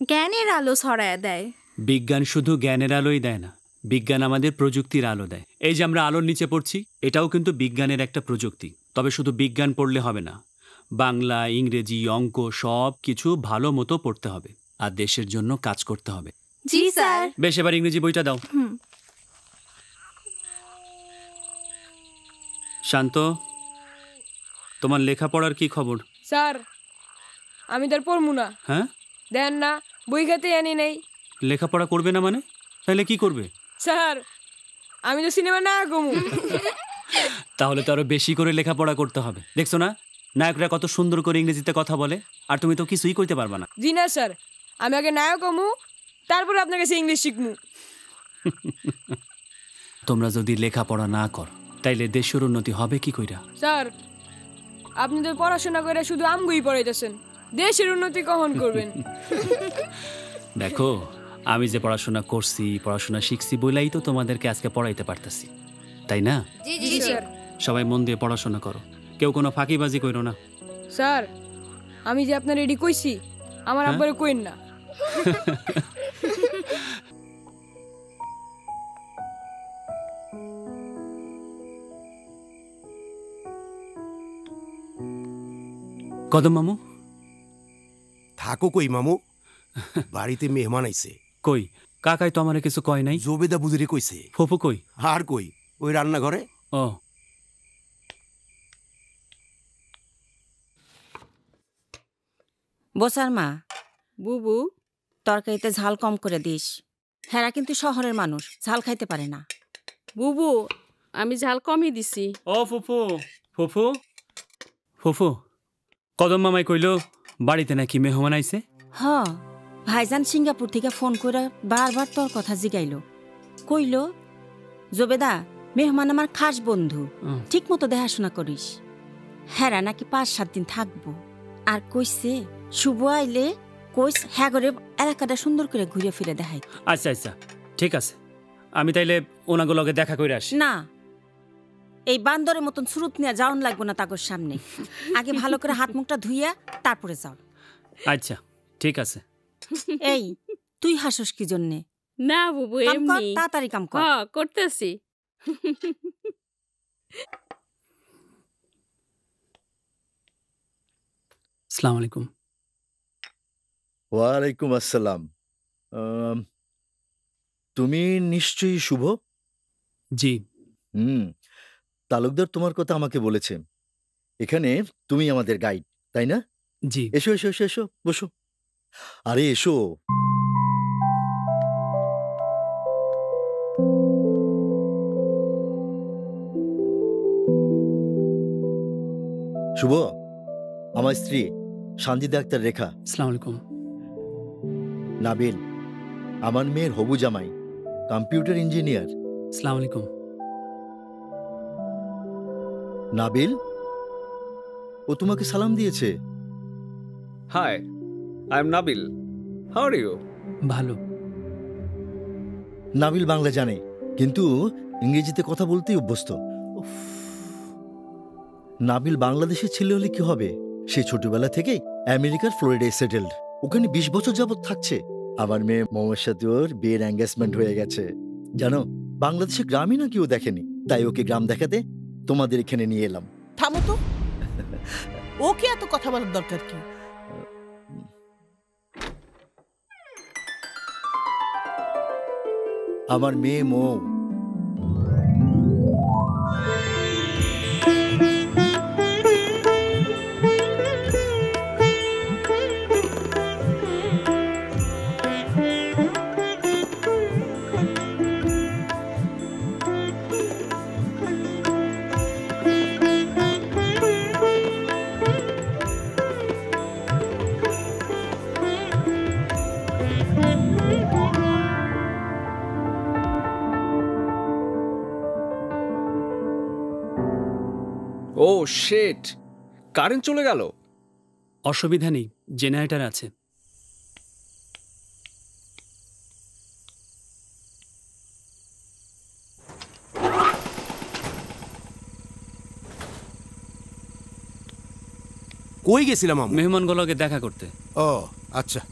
[SPEAKER 19] জ্ঞানের আলো ছড়ায় দেয়।
[SPEAKER 14] বিজ্ঞান শুধু জ্ঞানের আলোই দেয় না, বিজ্ঞান আমাদের প্রযুক্তির আলো দেয়। এই যে আমরা আলোর নিচে পড়ছি, এটাও কিন্তু বিজ্ঞানের একটা প্রযুক্তি। তবে শুধু বিজ্ঞান পড়লে হবে না, বাংলা, ইংরেজি, অঙ্ক সব কিছু ভালো মতো পড়তে হবে, আর দেশের জন্য কাজ করতে হবে।
[SPEAKER 19] জি স্যার।
[SPEAKER 14] বেশ, এবার ইংরেজি বইটা দাও। শান্ত, তোমার লেখাপড়ার কি খবর?
[SPEAKER 20] স্যার, আমি তার পড়মু না।
[SPEAKER 14] হ্যাঁ,
[SPEAKER 20] দেন না, বই খাতে আনি নাই।
[SPEAKER 14] লেখাপড়া করবে না মানে? তাহলে কি করবে?
[SPEAKER 20] স্যার, আমি তো সিনেমা না কমু।
[SPEAKER 14] তাহলে তো আরো বেশি করে লেখাপড়া করতে হবে। দেখছো না নায়করা কত সুন্দর করে ইংরেজিতে কথা বলে, আর তুমি তো কিছুই করতে পারবা না।
[SPEAKER 20] জি না স্যার, আমি আগে নায়ক কমু, তারপর আপনার কাছে ইংলিশ শিখমু।
[SPEAKER 14] তোমরা যদি লেখাপড়া না কর, তাইলে দেশের উন্নতি হবে কি কইরা?
[SPEAKER 20] স্যার, আপনি তো পড়াশোনা করে শুধু আমগুই পড়াইতেছেন, দেশের উন্নতি কখন করবেন?
[SPEAKER 14] দেখো, আমি যে পড়াশোনা করছি, পড়াশোনা শিখছি বলেই তো তোমাদেরকে আজকে পড়াইতে পারতেছি, তাই না?
[SPEAKER 20] জি জি স্যার।
[SPEAKER 14] সবাই মন দিয়ে পড়াশোনা করো, কেউ কোনো ফাঁকিবাজি করো না।
[SPEAKER 20] স্যার, আমি যে আপনার রেডি কইছি, আমার আব্বারে কইন না।
[SPEAKER 14] কদম মামু
[SPEAKER 21] থাকো কই মামু? বাড়িতে মেহমান আইছে।
[SPEAKER 14] কই কাকাই তো আমারে কিছু কয় নাই।
[SPEAKER 21] জবেদা বুঝিরে কইছে।
[SPEAKER 14] ফুফু কই?
[SPEAKER 21] আর কই, ওই রান্নাঘরে।
[SPEAKER 14] ও
[SPEAKER 22] বসার মা, বুবু তরকারিতে ঝাল কম করে দিস। হেরা কিন্তু শহরের মানুষ, ঝাল খাইতে পারে না।
[SPEAKER 23] বুবু আমি ঝাল কমই দিছি।
[SPEAKER 14] ও ফুফু ফুফু ফুফু, কদম মামাই কইল বাড়িতে নাকি মেহমান আইছে।
[SPEAKER 22] হ, ভাইজান সিঙ্গাপুর থেকে ফোন করে বারবার তোর কথা জিগাইল। কইল জবেদা মেহমান আমার খাস বন্ধু, ঠিক মতো দেখাশোনা করিস। হেরা নাকি 5-7 দিন থাকবো। আর কইছে শুভ আইলে কইস হ্যাঁ করে এলাকাটা সুন্দর করে ঘুরে ফিরে দেখাই।
[SPEAKER 14] আচ্ছা আচ্ছা ঠিক আছে, আমি তাইলে ওনাগো লগে দেখা করে আসি।
[SPEAKER 22] না, এই বান্দরের মতন সুরুত নিয়ে যাওন লাগবো না তাগর সামনে। আগে ভালো করে হাত মুখটা ধুইয়া তারপরে যাও।
[SPEAKER 14] আচ্ছা ঠিক আছে।
[SPEAKER 22] এই তুই হাসস কি জন্যে?
[SPEAKER 23] না বুবু
[SPEAKER 22] কাম কর,
[SPEAKER 23] এমনি।
[SPEAKER 22] তাড়াতাড়ি কাম কর।
[SPEAKER 23] হ্যাঁ করতেছি।
[SPEAKER 14] আসসালামু আলাইকুম।
[SPEAKER 2] ওয়ালাইকুম আসসালাম। তুমি নিশ্চয়ই শুভ?
[SPEAKER 14] জি।
[SPEAKER 2] তালুকদার তোমার কথা আমাকে বলেছে। এখানে তুমি আমাদের গাইড, তাই না?
[SPEAKER 14] জি।
[SPEAKER 2] এসো এসো এসো এসো, বসো। আরে এসো। শুভ, আমার স্ত্রী সানজিদা আক্তার রেখা।
[SPEAKER 14] আসসালামু আলাইকুম।
[SPEAKER 2] নাবিল আমার মেয়ের হবু জামাই, কম্পিউটার ইঞ্জিনিয়ার।
[SPEAKER 14] আসসালামু আলাইকুম।
[SPEAKER 2] নাবিল, ও তোমাকে সালাম দিয়েছে।
[SPEAKER 7] Hi, I am Nabil. How are you?
[SPEAKER 14] ভালো।
[SPEAKER 2] নাবিল বাংলা জানে, কিন্তু ইংরেজিতে কথা বলতেই অভ্যস্ত। নাবিল বাংলাদেশে ছেলে হলে কি হবে? সে ছোটবেলা থেকেই আমেরিকার ফ্লোরিডায় সেটেলড, ওখানে 20 বছর যাবৎ থাকছে। আমার মেয়ে মোমের সাথে ওর বিয়ের এঙ্গেজমেন্ট হয়ে গেছে। জানো, বাংলাদেশে গ্রামই না কেউ দেখেনি, তাই ওকে গ্রাম দেখাতে তোমাদের এখানে নিয়ে এলাম।
[SPEAKER 3] থামো তো, ওকে এত কথা বলার দরকার কি?
[SPEAKER 2] আমার মেয়ে মৌ।
[SPEAKER 7] ও শিট, কারেন্ট চলে গেল।
[SPEAKER 14] অসুবিধা নেই, জেনারেটর আছে।
[SPEAKER 21] কই গেছিলাম?
[SPEAKER 14] মেহমানগুলোকে দেখা করতে।
[SPEAKER 21] ও আচ্ছা।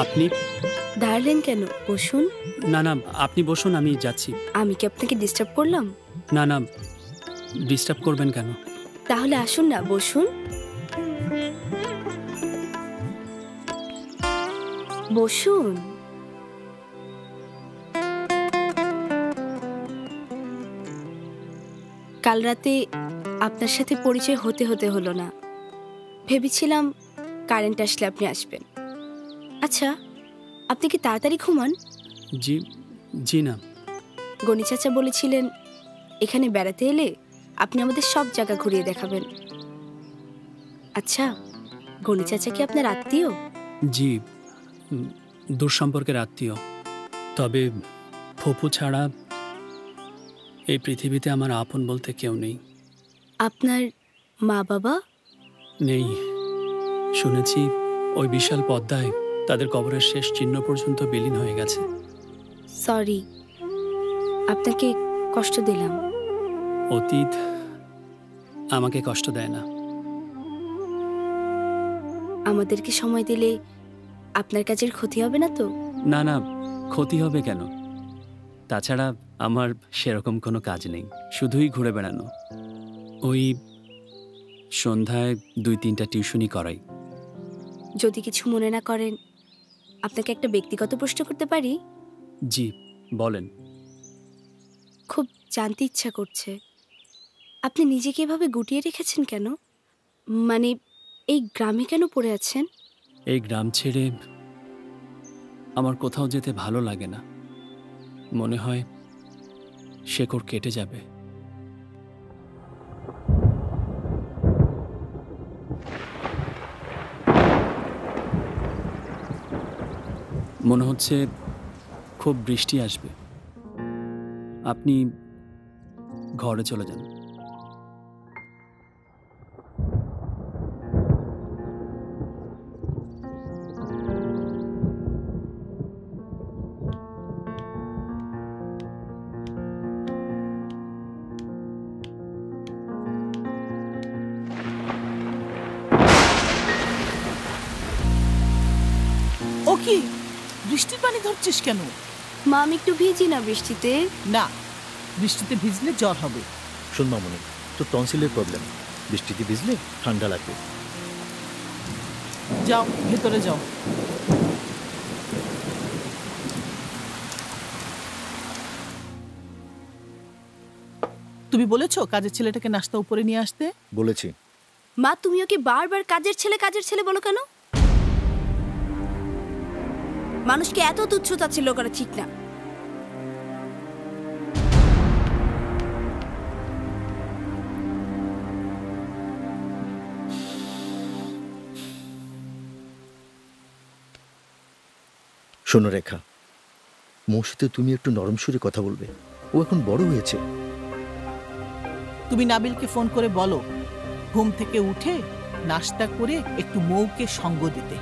[SPEAKER 14] আপনি?
[SPEAKER 1] দাঁড়ালেন কেন? বসুন।
[SPEAKER 14] না না, আপনি বসুন, আমি যাচ্ছি।
[SPEAKER 1] আমি কি আপনাকে ডিস্টার্ব করলাম?
[SPEAKER 14] না না, ডিস্টার্ব করবেন কেন?
[SPEAKER 1] তাহলে আসুন না, বসুন। বসুন। কাল রাতে আপনার সাথে পরিচয় হতে হতে হলো না। ভেবেছিলাম কারেন্ট আসলে আপনি আসবেন। আচ্ছা, আপনি কি তাড়াতাড়ি ঘুমান?
[SPEAKER 14] জি জি না।
[SPEAKER 1] গণি চাচা বলেছিলেন এখানে বেড়াতে এলে আপনি আমাদের সব জায়গা ঘুরিয়ে দেখাবেন। আচ্ছা, গণি চাচা কি আপনার আত্মীয়?
[SPEAKER 14] জি, দূর সম্পর্কের আত্মীয়। তবে ফুপু ছাড়া এই পৃথিবীতে আমার আপন বলতে কেউ নেই।
[SPEAKER 1] আপনার মা বাবা?
[SPEAKER 14] নেই। শুনেছি ওই বিশাল পদ্মায় তাদের কবরের শেষ চিহ্ন পর্যন্ত বিলীন হয়ে গেছে।
[SPEAKER 1] সরি, আপনাকে কষ্ট দিলাম।
[SPEAKER 14] অতীত আমাকে কষ্ট দেয় না।
[SPEAKER 1] আমাদেরকে সময় দিলে আপনার কাজের ক্ষতি হবে না তো?
[SPEAKER 14] না না, ক্ষতি হবে কেন? তাছাড়া আমার সেরকম কোনো কাজ নেই, শুধুই ঘুরে বেড়ানো। ওই সন্ধ্যায় 2-3টা টিউশনি করাই।
[SPEAKER 1] যদি কিছু মনে না করেন, আপনাকে একটা ব্যক্তিগত প্রশ্ন করতে পারি?
[SPEAKER 14] জি, বলেন।
[SPEAKER 1] খুব জানতে ইচ্ছা করছে, আপনি নিজেকে এভাবে গুটিয়ে রেখেছেন কেন? মানে এই গ্রামে কেন পড়ে আছেন?
[SPEAKER 14] এই গ্রাম ছেড়ে আমার কোথাও যেতে ভালো লাগে না। মনে হয় শেকড় কেটে যাবে। মনে হচ্ছে খুব বৃষ্টি আসবে। আপনি ঘরে চলে যান।
[SPEAKER 3] ও কি বৃষ্টির পানি ধরছিস কেন?
[SPEAKER 1] মা, আমি একটু ভিজি না বৃষ্টিতে।
[SPEAKER 3] না, বৃষ্টিতে ভিজলে জ্বর হবে।
[SPEAKER 2] শোন মামনি, তো টনসিলের প্রবলেম, বৃষ্টিতে ভিজলে ঠান্ডা লাগবে।
[SPEAKER 3] যাও, ভেতরে যাও। তুমি বলেছো কাজের ছেলেটাকে নাস্তা উপরে নিয়ে আসতে?
[SPEAKER 2] বলেছি।
[SPEAKER 1] মা, তুমি ওকে বারবার কাজের ছেলে বলো কেন? মানুষকে এত তুচ্ছ তাচ্ছিল্য করা ঠিক না।
[SPEAKER 2] শোনো রেখা, মৌসিতে তুমি একটু নরম সুরে কথা বলবে, ও এখন বড় হয়েছে।
[SPEAKER 3] তুমি নাবিলকে ফোন করে বলো ঘুম থেকে উঠে নাস্তা করে একটু মৌকে সঙ্গ দিতে।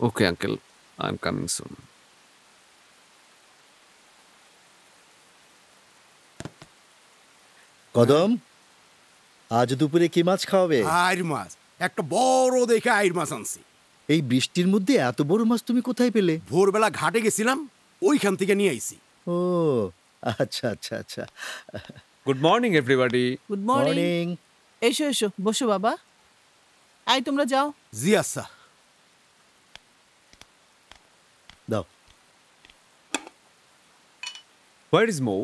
[SPEAKER 7] Okay, uncle. I'm coming soon.
[SPEAKER 2] কদম, আজ দুপুরে কি মাছ খাওয়াবে?
[SPEAKER 21] আইর মাছ, একটা বড় দেখে আইর মাছ আনছি।
[SPEAKER 2] এই বৃষ্টির মধ্যে এত বড় মাছ তুমি কোথায় পেলে?
[SPEAKER 21] ভোরবেলা ঘাটে গেছিলাম, ওইখান থেকে নিয়ে আইছি।
[SPEAKER 2] ও আচ্ছা আচ্ছা আচ্ছা।
[SPEAKER 7] Good morning, everybody.
[SPEAKER 3] Good morning. এসো এসো, বসো বাবা। আই তোমরা যাও।
[SPEAKER 21] জি আচ্ছা।
[SPEAKER 2] দাও।
[SPEAKER 7] Where is Mo?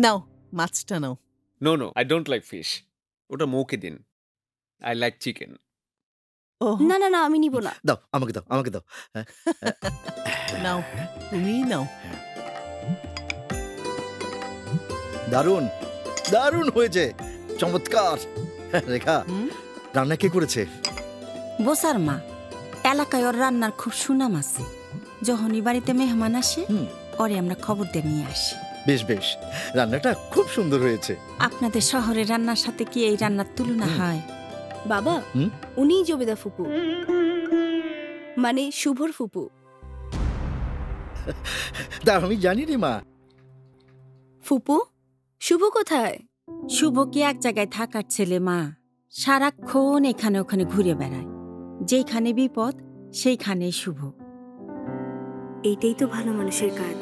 [SPEAKER 3] নাও মাছটা নাও।
[SPEAKER 7] No no, I don't like fish. ওটা মৌকে দিন। I like chicken.
[SPEAKER 1] না না না, আমি নিব না।
[SPEAKER 2] দাও, আমাকে দাও, আমাকে দাও।
[SPEAKER 3] নাও, তুমি নাও।
[SPEAKER 2] দারুণ, দারুণ হয়েছে, চমৎকার। রেখা, রান্না কে করেছে?
[SPEAKER 22] বসার মা। এলাকায় ওর রান্নার খুব সুনাম আছে। যখনই বাড়িতে মেহমান আসে ওরে আমরা খবর দিয়ে নিয়ে আসি।
[SPEAKER 2] বেশ বেশ, রান্নাটা খুব সুন্দর হয়েছে।
[SPEAKER 22] আপনাদের শহরের রান্নার সাথে কি এই রান্নার তুলনা হয়?
[SPEAKER 1] বাবা, উনি জবেদা ফুপু, মানে শুভর ফুপু।
[SPEAKER 2] তা আমি জানি রে মা।
[SPEAKER 1] ফুপু, শুভ কোথায়?
[SPEAKER 22] শুভ কি এক জায়গায় থাকার ছেলে মা? সারাক্ষণ এখানে ওখানে ঘুরে বেড়ায়। যেখানে বিপদ সেইখানেই শুভ।
[SPEAKER 1] এইটাই তো ভালো মানুষের কাজ।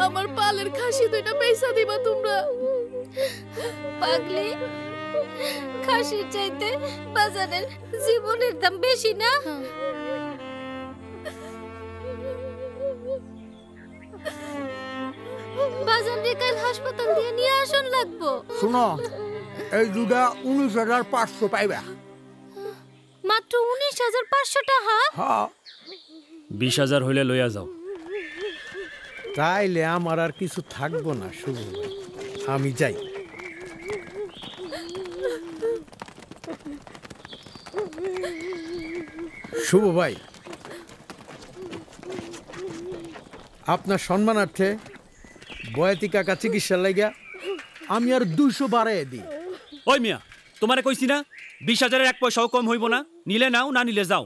[SPEAKER 16] আমার পালের খাসি দুইটা পয়সা দিবা তোমরা?
[SPEAKER 19] পাগলি, খাসির চাইতে বাজারের জীবনের দাম বেশি না? বাজার দিয়ে কাল হাসপাতাল দিয়ে নিয়ে আসন লাগবো।
[SPEAKER 21] শুনো, এই দুটা 19,500 পাইবা।
[SPEAKER 19] মাত্র 19,500 টাকা?
[SPEAKER 21] হ্যাঁ।
[SPEAKER 14] 20,000 হইলে লইয়া যাও।
[SPEAKER 9] তাইলে আমার আর কিছু থাকবো না শুভ, আমি যাই। শুভ ভাই, আপনার সম্মানার্থে বয়াতি কাকা চিকিৎসা লাগিয়া আমি আর 200 বাড়াই দিই।
[SPEAKER 14] ওই মিয়া, তোমারে কইছি না 20,000-এর 1 পয়সাও কম হইব না। নিলে নাও, না নিলে যাও।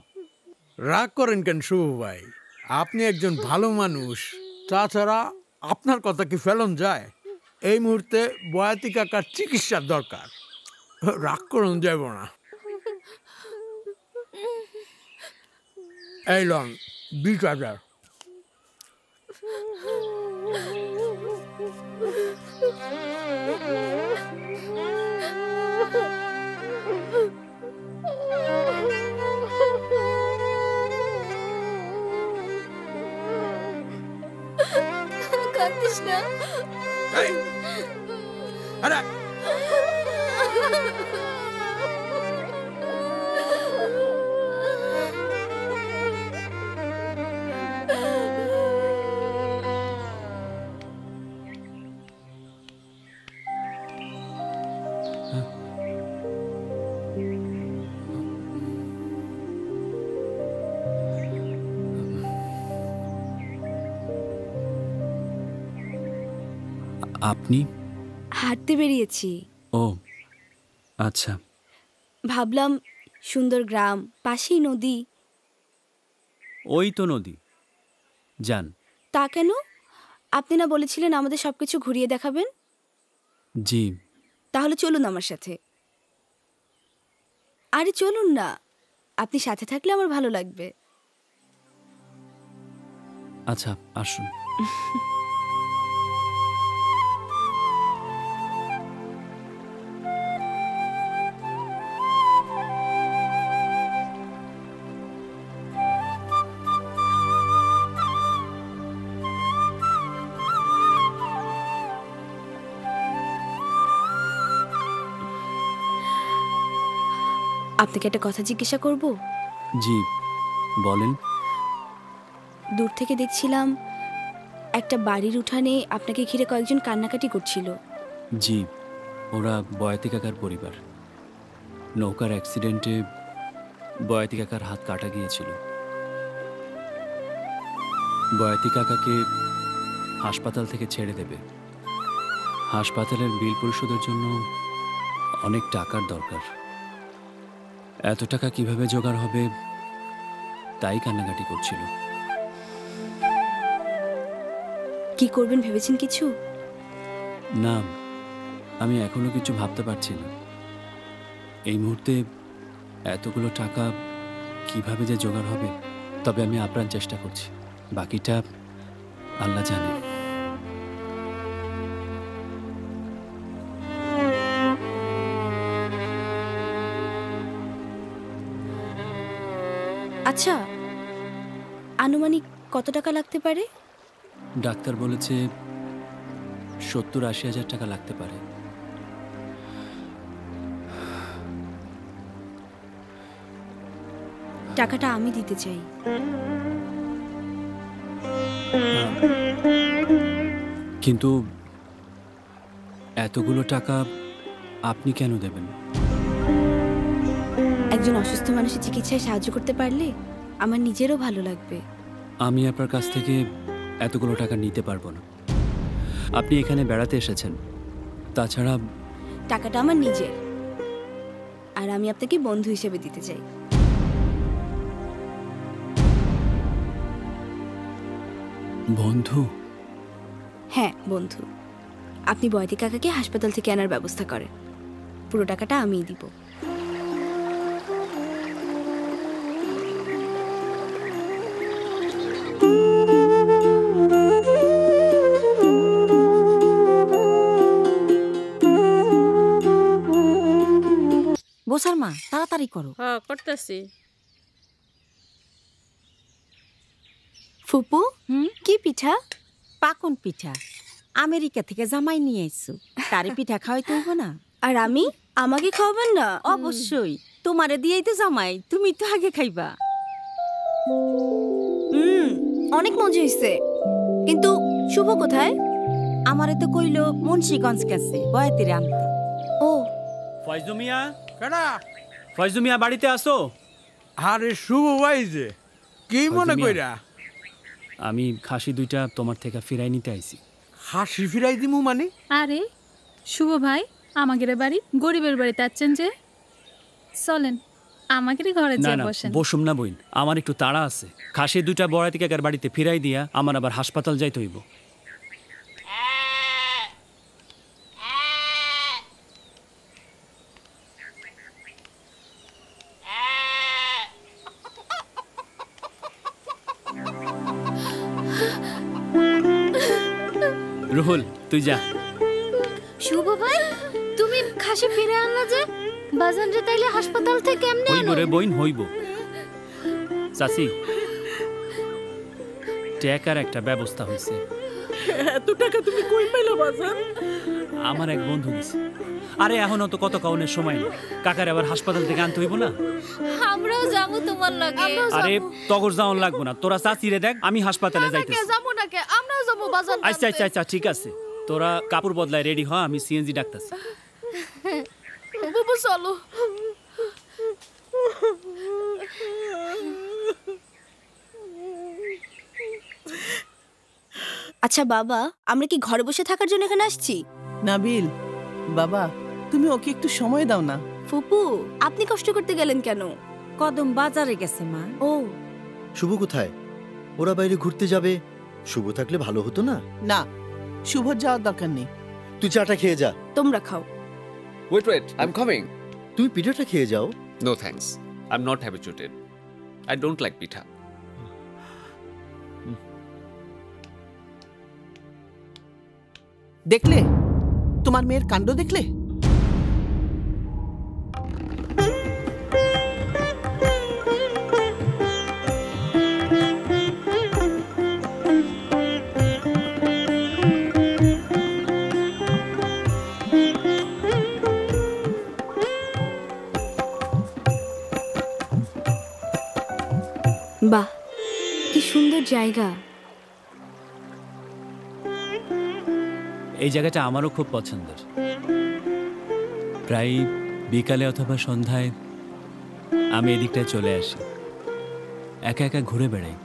[SPEAKER 9] রাগ করেন কেন শুভ ভাই? আপনি একজন ভালো মানুষ, তাছাড়া আপনার কথা কি ফেলন যায়? এই মুহূর্তে বয়াতি কাকার চিকিৎসার দরকার, রাগ করুন যাব না। এই লন 20,000।
[SPEAKER 16] কাঁদিস না।
[SPEAKER 14] আপনি?
[SPEAKER 1] হাঁটতে বেরিয়েছি।
[SPEAKER 14] ও আচ্ছা।
[SPEAKER 1] ভাবলাম সুন্দর গ্রাম, পাশেই নদী।
[SPEAKER 14] ওই তো নদী, যান।
[SPEAKER 1] তা কেন? আপনি না বলেছিলেন আমাদের সবকিছু ঘুরিয়ে দেখাবেন?
[SPEAKER 14] জি।
[SPEAKER 1] তাহলে চলুন আমার সাথে। আরে চলুন না, আপনি সাথে থাকলে আমার ভালো লাগবে।
[SPEAKER 14] আচ্ছা আসুন।
[SPEAKER 1] আপনাকে একটা কথা জিজ্ঞাসা করব?
[SPEAKER 14] জি বলেন।
[SPEAKER 1] দূর থেকে দেখছিলাম একটা বাড়ির উঠানে আপনাকে ঘিরে কয়েকজন কান্নাকাটি করছিল।
[SPEAKER 14] জি, ওরা বয়াতি কাকার পরিবার। নৌকার অ্যাক্সিডেন্টে বয়াতি কাকার হাত কাটা গিয়েছিল। বয়াতি কাকাকে হাসপাতাল থেকে ছেড়ে দেবে। হাসপাতালের বিল পরিশোধের জন্য অনেক টাকার দরকার। এত টাকা কিভাবে জোগাড় হবে তাই কান্নাকাটি করছিল।
[SPEAKER 1] কি করবেন ভেবেছেন কিছু?
[SPEAKER 14] না, আমি এখনো কিছু ভাবতে পারছি না। এই মুহূর্তে এতগুলো টাকা কিভাবে যে জোগাড় হবে, তবে আমি আপ্রাণ চেষ্টা করছি। বাকিটা আল্লাহ জানে।
[SPEAKER 1] আচ্ছা, আনুমানিক কত টাকা লাগতে পারে?
[SPEAKER 14] ডাক্তার বলেছে 70-80 হাজার টাকা লাগতে পারে।
[SPEAKER 1] টাকাটা আমি দিতে চাই।
[SPEAKER 14] কিন্তু এতগুলো টাকা আপনি কেন দেবেন?
[SPEAKER 1] একজন অসুস্থ মানুষের চিকিৎসায় সাহায্য করতে পারলে আমার নিজেরও ভালো লাগবে।
[SPEAKER 14] আমি আপনার কাছ থেকে এতগুলো টাকা নিতে পারবো না। আপনি এখানে বেড়াতে এসেছেন, তাছাড়া
[SPEAKER 1] টাকাটা আমার নিজের, আর আমি আপনাকে বন্ধু হিসেবে দিতে চাই।
[SPEAKER 14] বন্ধু?
[SPEAKER 1] হ্যাঁ, বন্ধু। আপনি বয়তি কাকাকে হাসপাতাল থেকে আনার ব্যবস্থা করেন, পুরো টাকাটা আমিই দিব।
[SPEAKER 22] বসার মা, তাড়াতাড়ি করো।
[SPEAKER 23] হ্যাঁ, করতেছি।
[SPEAKER 1] ফুপু, কি পিঠা?
[SPEAKER 22] পাকন পিঠা। আমেরিকা থেকে জামাই নিয়ে এসছো, তারে পিঠা খাওয়াইতে হইব না?
[SPEAKER 1] আর আমি, আমাকে খাওয়াবেন না?
[SPEAKER 22] অবশ্যই, তোমারে দিয়েই তো জামাই, তুমি তো আগে খাইবা।
[SPEAKER 1] অনেক মজা হয়েছে, কিন্তু শুভ কোথায়?
[SPEAKER 22] আমারে তো কইলো মুন্সিগঞ্জ গেছে বয়াতিরে আনতে।
[SPEAKER 1] ও,
[SPEAKER 14] ফয়জু মিয়া? কেডা? ফয়জু মিয়া বাড়িতে আসো।
[SPEAKER 21] আরে শুভ ভাই যে, কি মনে কইরা?
[SPEAKER 14] আমি খাসি দুইটা তোমার থেকে ফিরাই নিতে আইছি।
[SPEAKER 21] খাসি ফিরাই দিমু মানে?
[SPEAKER 4] আরে শুভ ভাই, আমাদের বাড়ি গরিবের বাড়িতে আছেন যে, চলেন আমাদের ঘরে
[SPEAKER 14] না
[SPEAKER 4] যে
[SPEAKER 14] না,
[SPEAKER 4] বসেন।
[SPEAKER 14] বসুম না বইন, আমার একটু তাড়া আছে। খাসি দুইটা বড়াতি কাকার বাড়িতে ফিরাই দিয়া আমার আবার হাসপাতাল যাইতে হইব। রুহুল, তুই যা।
[SPEAKER 19] শুভ ভাই, তুমি খাসি ফিরে আনলা যে, বাজান রে তাইলে হাসপাতাল থেকে এমনি
[SPEAKER 14] হইব রে বইন, হইব। চাচি, টাকার একটা ব্যবস্থা হয়েছে।
[SPEAKER 3] এত টাকা তুমি কই পাইলা বাজান?
[SPEAKER 14] আমার এক বন্ধু দিছে। আরে এখনো তো কত কাউনের সময় নেই, কাকার আবার হাসপাতাল থেকে আনতে হইব না?
[SPEAKER 19] আমরাও যাবো তোমার লাগে।
[SPEAKER 14] আরে তগর যাওন লাগবো না, তোরা চাচিরে দেখ, আমি হাসপাতালে যাইতেছি।
[SPEAKER 19] যাবো না কে, আমরাও যাবো বাজান।
[SPEAKER 14] আচ্ছা আচ্ছা আচ্ছা, ঠিক আছে, তোরা কাপড় বদলায় রেডি হ, আমি সিএনজি ডাকতাছি।
[SPEAKER 19] বাবু চলো।
[SPEAKER 1] আচ্ছা বাবা, আমরা কি ঘরে বসে থাকার জন্য এখানে আসছি?
[SPEAKER 3] নাবিল বাবা, তুমি ওকে একটু সময় দাও না।
[SPEAKER 1] ফুপু, আপনি কষ্ট করতে গেলেন কেন?
[SPEAKER 22] কদম বাজারে গেছে মা।
[SPEAKER 1] ও,
[SPEAKER 2] শুভ কোথায়? ওরা বাইরে ঘুরতে যাবে, শুভ থাকলে ভালো হতো না?
[SPEAKER 3] না, শুভ যাওয়ার দরকার নেই।
[SPEAKER 2] তুই চাটা খেয়ে যা।
[SPEAKER 1] তোমরা খাও।
[SPEAKER 7] Wait, I'm coming.
[SPEAKER 2] তুমি পিঠাটা খেয়ে যাও।
[SPEAKER 7] No thanks. I'm not habituated. I don't like pitha.
[SPEAKER 3] দেখলে তোমার মেয়ের কাণ্ড দেখলে?
[SPEAKER 1] বাহ, কি সুন্দর জায়গা।
[SPEAKER 14] এই জায়গাটা আমারও খুব পছন্দের। প্রায় বিকালে অথবা সন্ধ্যায় আমি এদিকটায় চলে আসি, একা একা ঘুরে বেড়াই।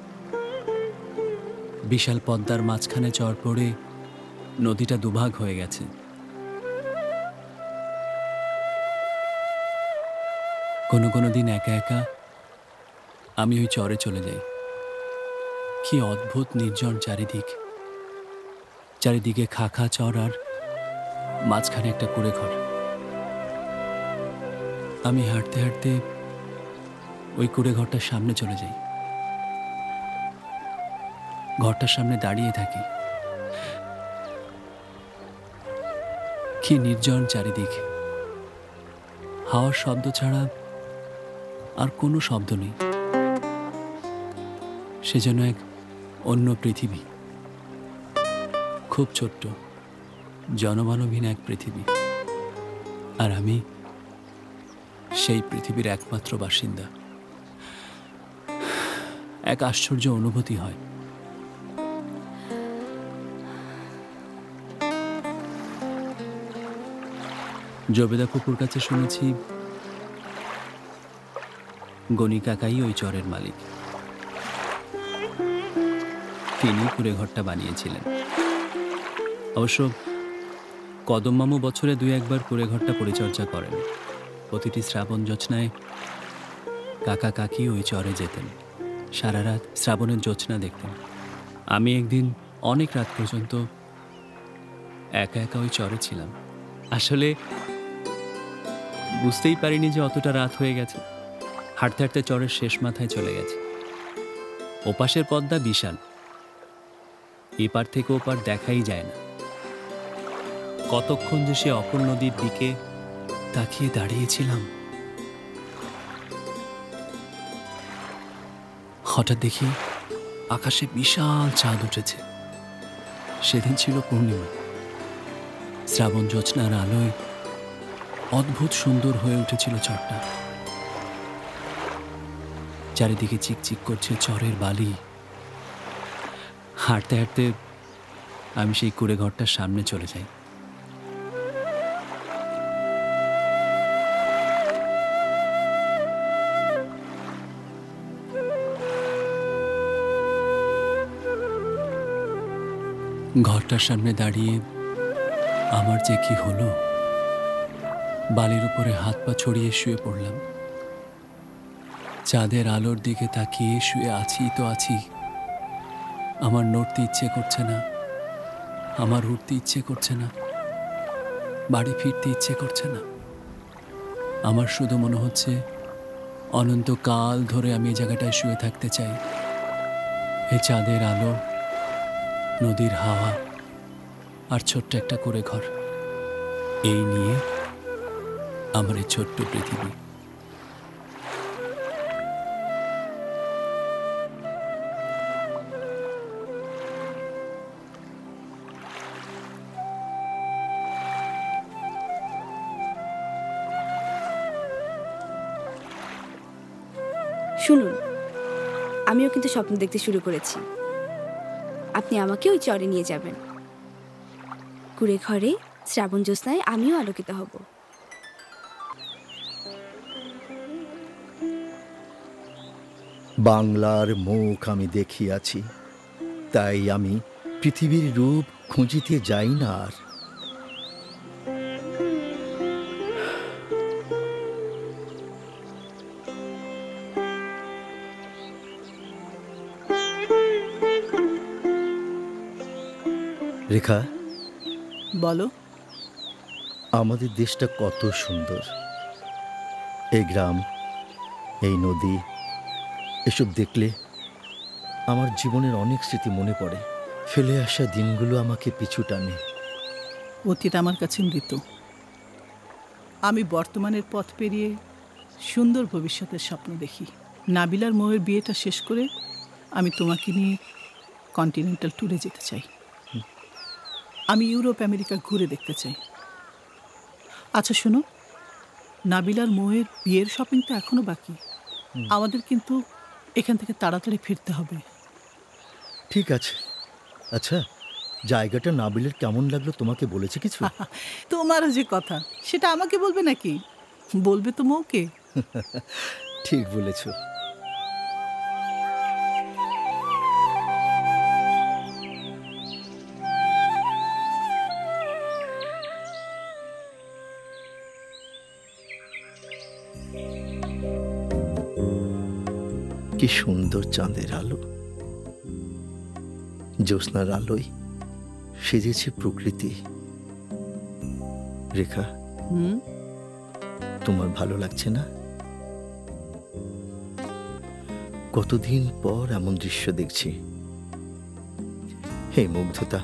[SPEAKER 14] বিশাল পদ্মার মাঝখানে চড় পড়ে নদীটা দুভাগ হয়ে গেছে। কোনো কোনো দিন একা একা আমি ওই চরে চলে যাই। কি অদ্ভুত নির্জন চারিদিক, চারিদিকে খাখা চর আর মাঝখানে একটা কুড়ে ঘর। আমি হাঁটতে হাঁটতে ওই কুড়ে ঘরটার সামনে চলে যাই, ঘরটার সামনে দাঁড়িয়ে থাকি। কি নির্জন চারিদিক, হাওয়ার শব্দ ছাড়া আর কোনো শব্দ নেই। সে যেন এক অন্য পৃথিবী, খুব ছোট্ট জনমানবহীন এক পৃথিবী, আর আমি সেই পৃথিবীর একমাত্র বাসিন্দা। এক আশ্চর্য অনুভূতি হয়। জবেদা ফুপুর কাছে শুনেছি গনি কাকাই ওই চরের মালিক। তিনি কুড়ে ঘরটা বানিয়েছিলেন। অবশ্য কদম মামু বছরে 2-1 কুড়ে ঘরটা পরিচর্যা করেন। প্রতিটি শ্রাবণ জ্যোৎস্নায় কাকা কাকি ওই চরে যেতেন, সারা রাত শ্রাবণের জ্যোৎস্না দেখতেন। আমি একদিন অনেক রাত পর্যন্ত একা একা ওই চরে ছিলাম। আসলে বুঝতেই পারিনি যে অতটা রাত হয়ে গেছে। হাঁটতে হাঁটতে চরের শেষ মাথায় চলে গেছে। ওপাশের পদ্মা বিশাল, এপার থেকে ওপার দেখাই যায় না। কতক্ষণ যে সে অপর নদীর দিকে তাকিয়ে দাঁড়িয়েছিলাম। হঠাৎ দেখি আকাশে বিশাল চাঁদ উঠেছে। সেদিন ছিল পূর্ণিমা। শ্রাবণ জ্যোৎস্নার আলোয় অদ্ভুত সুন্দর হয়ে উঠেছিল চরটা। চারিদিকে চিকচিক করছে চরের বালি। হাঁটতে হাঁটতে আমি সেই কুড়ে ঘরটার সামনে চলে যাই। ঘরটার সামনে দাঁড়িয়ে আমার যে কি হলো, বালির উপরে হাত পা ছড়িয়ে শুয়ে পড়লাম। চাঁদের আলোর দিকে তাকিয়ে শুয়ে আছি তো আছি। আমার নড়তে ইচ্ছে করছে না, আমার উঠতে ইচ্ছে করছে না, বাড়ি ফিরতে ইচ্ছে করছে না। আমার শুধু মনে হচ্ছে অনন্তকাল ধরে আমি এই জায়গাটায় শুয়ে থাকতে চাই। এই চাঁদের আলো, নদীর হাওয়া আর ছোট্ট একটা কুড়ে ঘর, এই নিয়ে আমার এই ছোট্ট পৃথিবী।
[SPEAKER 1] শুনুন, আমিও কিন্তু স্বপ্ন দেখতে শুরু করেছি। আপনি আমাকে ওই চরে নিয়ে যাবেন। কুড়ে ঘরে শ্রাবণ জ্যোৎস্নায় আমিও আলোকিত হব।
[SPEAKER 2] বাংলার মুখ আমি দেখিয়াছি, তাই আমি পৃথিবীর রূপ খুঁজিতে যাই না আর। রেখা,
[SPEAKER 3] বলো।
[SPEAKER 2] আমাদের দেশটা কত সুন্দর। এই গ্রাম, এই নদী, এসব দেখলে আমার জীবনের অনেক স্মৃতি মনে পড়ে। ফেলে আসা দিনগুলো আমাকে পিছু টানে।
[SPEAKER 3] অতীত আমার কাছে মৃত। আমি বর্তমানের পথ পেরিয়ে সুন্দর ভবিষ্যতের স্বপ্ন দেখি। নাবিলার মোয়ের বিয়েটা শেষ করে আমি তোমাকে নিয়ে কন্টিনেন্টাল ট্যুরে যেতে চাই। আমি ইউরোপ আমেরিকা ঘুরে দেখতে চাই। আচ্ছা শোনো, নাবিলার মোয়ের বিয়ের শপিং তো এখনো বাকি। আমাদের কিন্তু এখান থেকে তাড়াতাড়ি ফিরতে হবে।
[SPEAKER 2] ঠিক আছে। আচ্ছা, জায়গাটা নাবিলের কেমন লাগলো তোমাকে বলেছে কিছু?
[SPEAKER 3] তোমারও যে কথা, সেটা আমাকে বলবে নাকি? বলবে তো মৌকে।
[SPEAKER 2] ঠিক বলেছো। কি সুন্দর চাঁদের আলো, জ্যোৎস্নার আলোয় সেজেছে প্রকৃতি। রেখা, তোমার ভালো লাগছে না? কতদিন পর এমন দৃশ্য দেখছি। এই মুগ্ধতা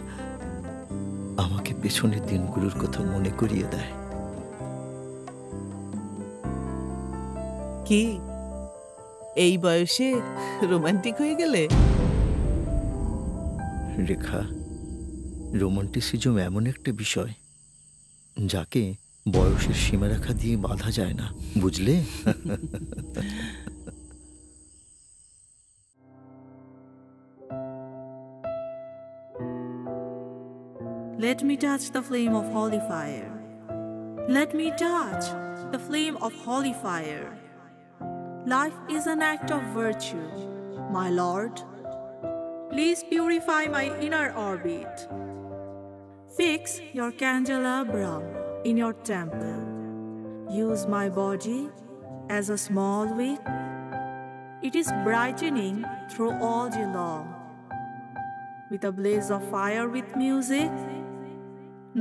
[SPEAKER 2] আমাকে পেছনের দিনগুলোর কথা মনে করিয়ে দেয়।
[SPEAKER 3] কি এই বয়সে রোমান্টিক হয়ে গেলে?
[SPEAKER 2] রেখা, রোমান্টিসিজম এমন একটা বিষয় যাকে বয়সের সীমারেখা দিয়ে বাঁধা যায় না, বুঝলে?
[SPEAKER 5] Let me touch the flame of holy fire. Let me touch the flame of holy fire. Life is an act of virtue, my Lord. Please purify my inner orbit. Fix your candelabrum in your temple. Use my body as a small wick. It is brightening through all day long. With a blaze of fire with music,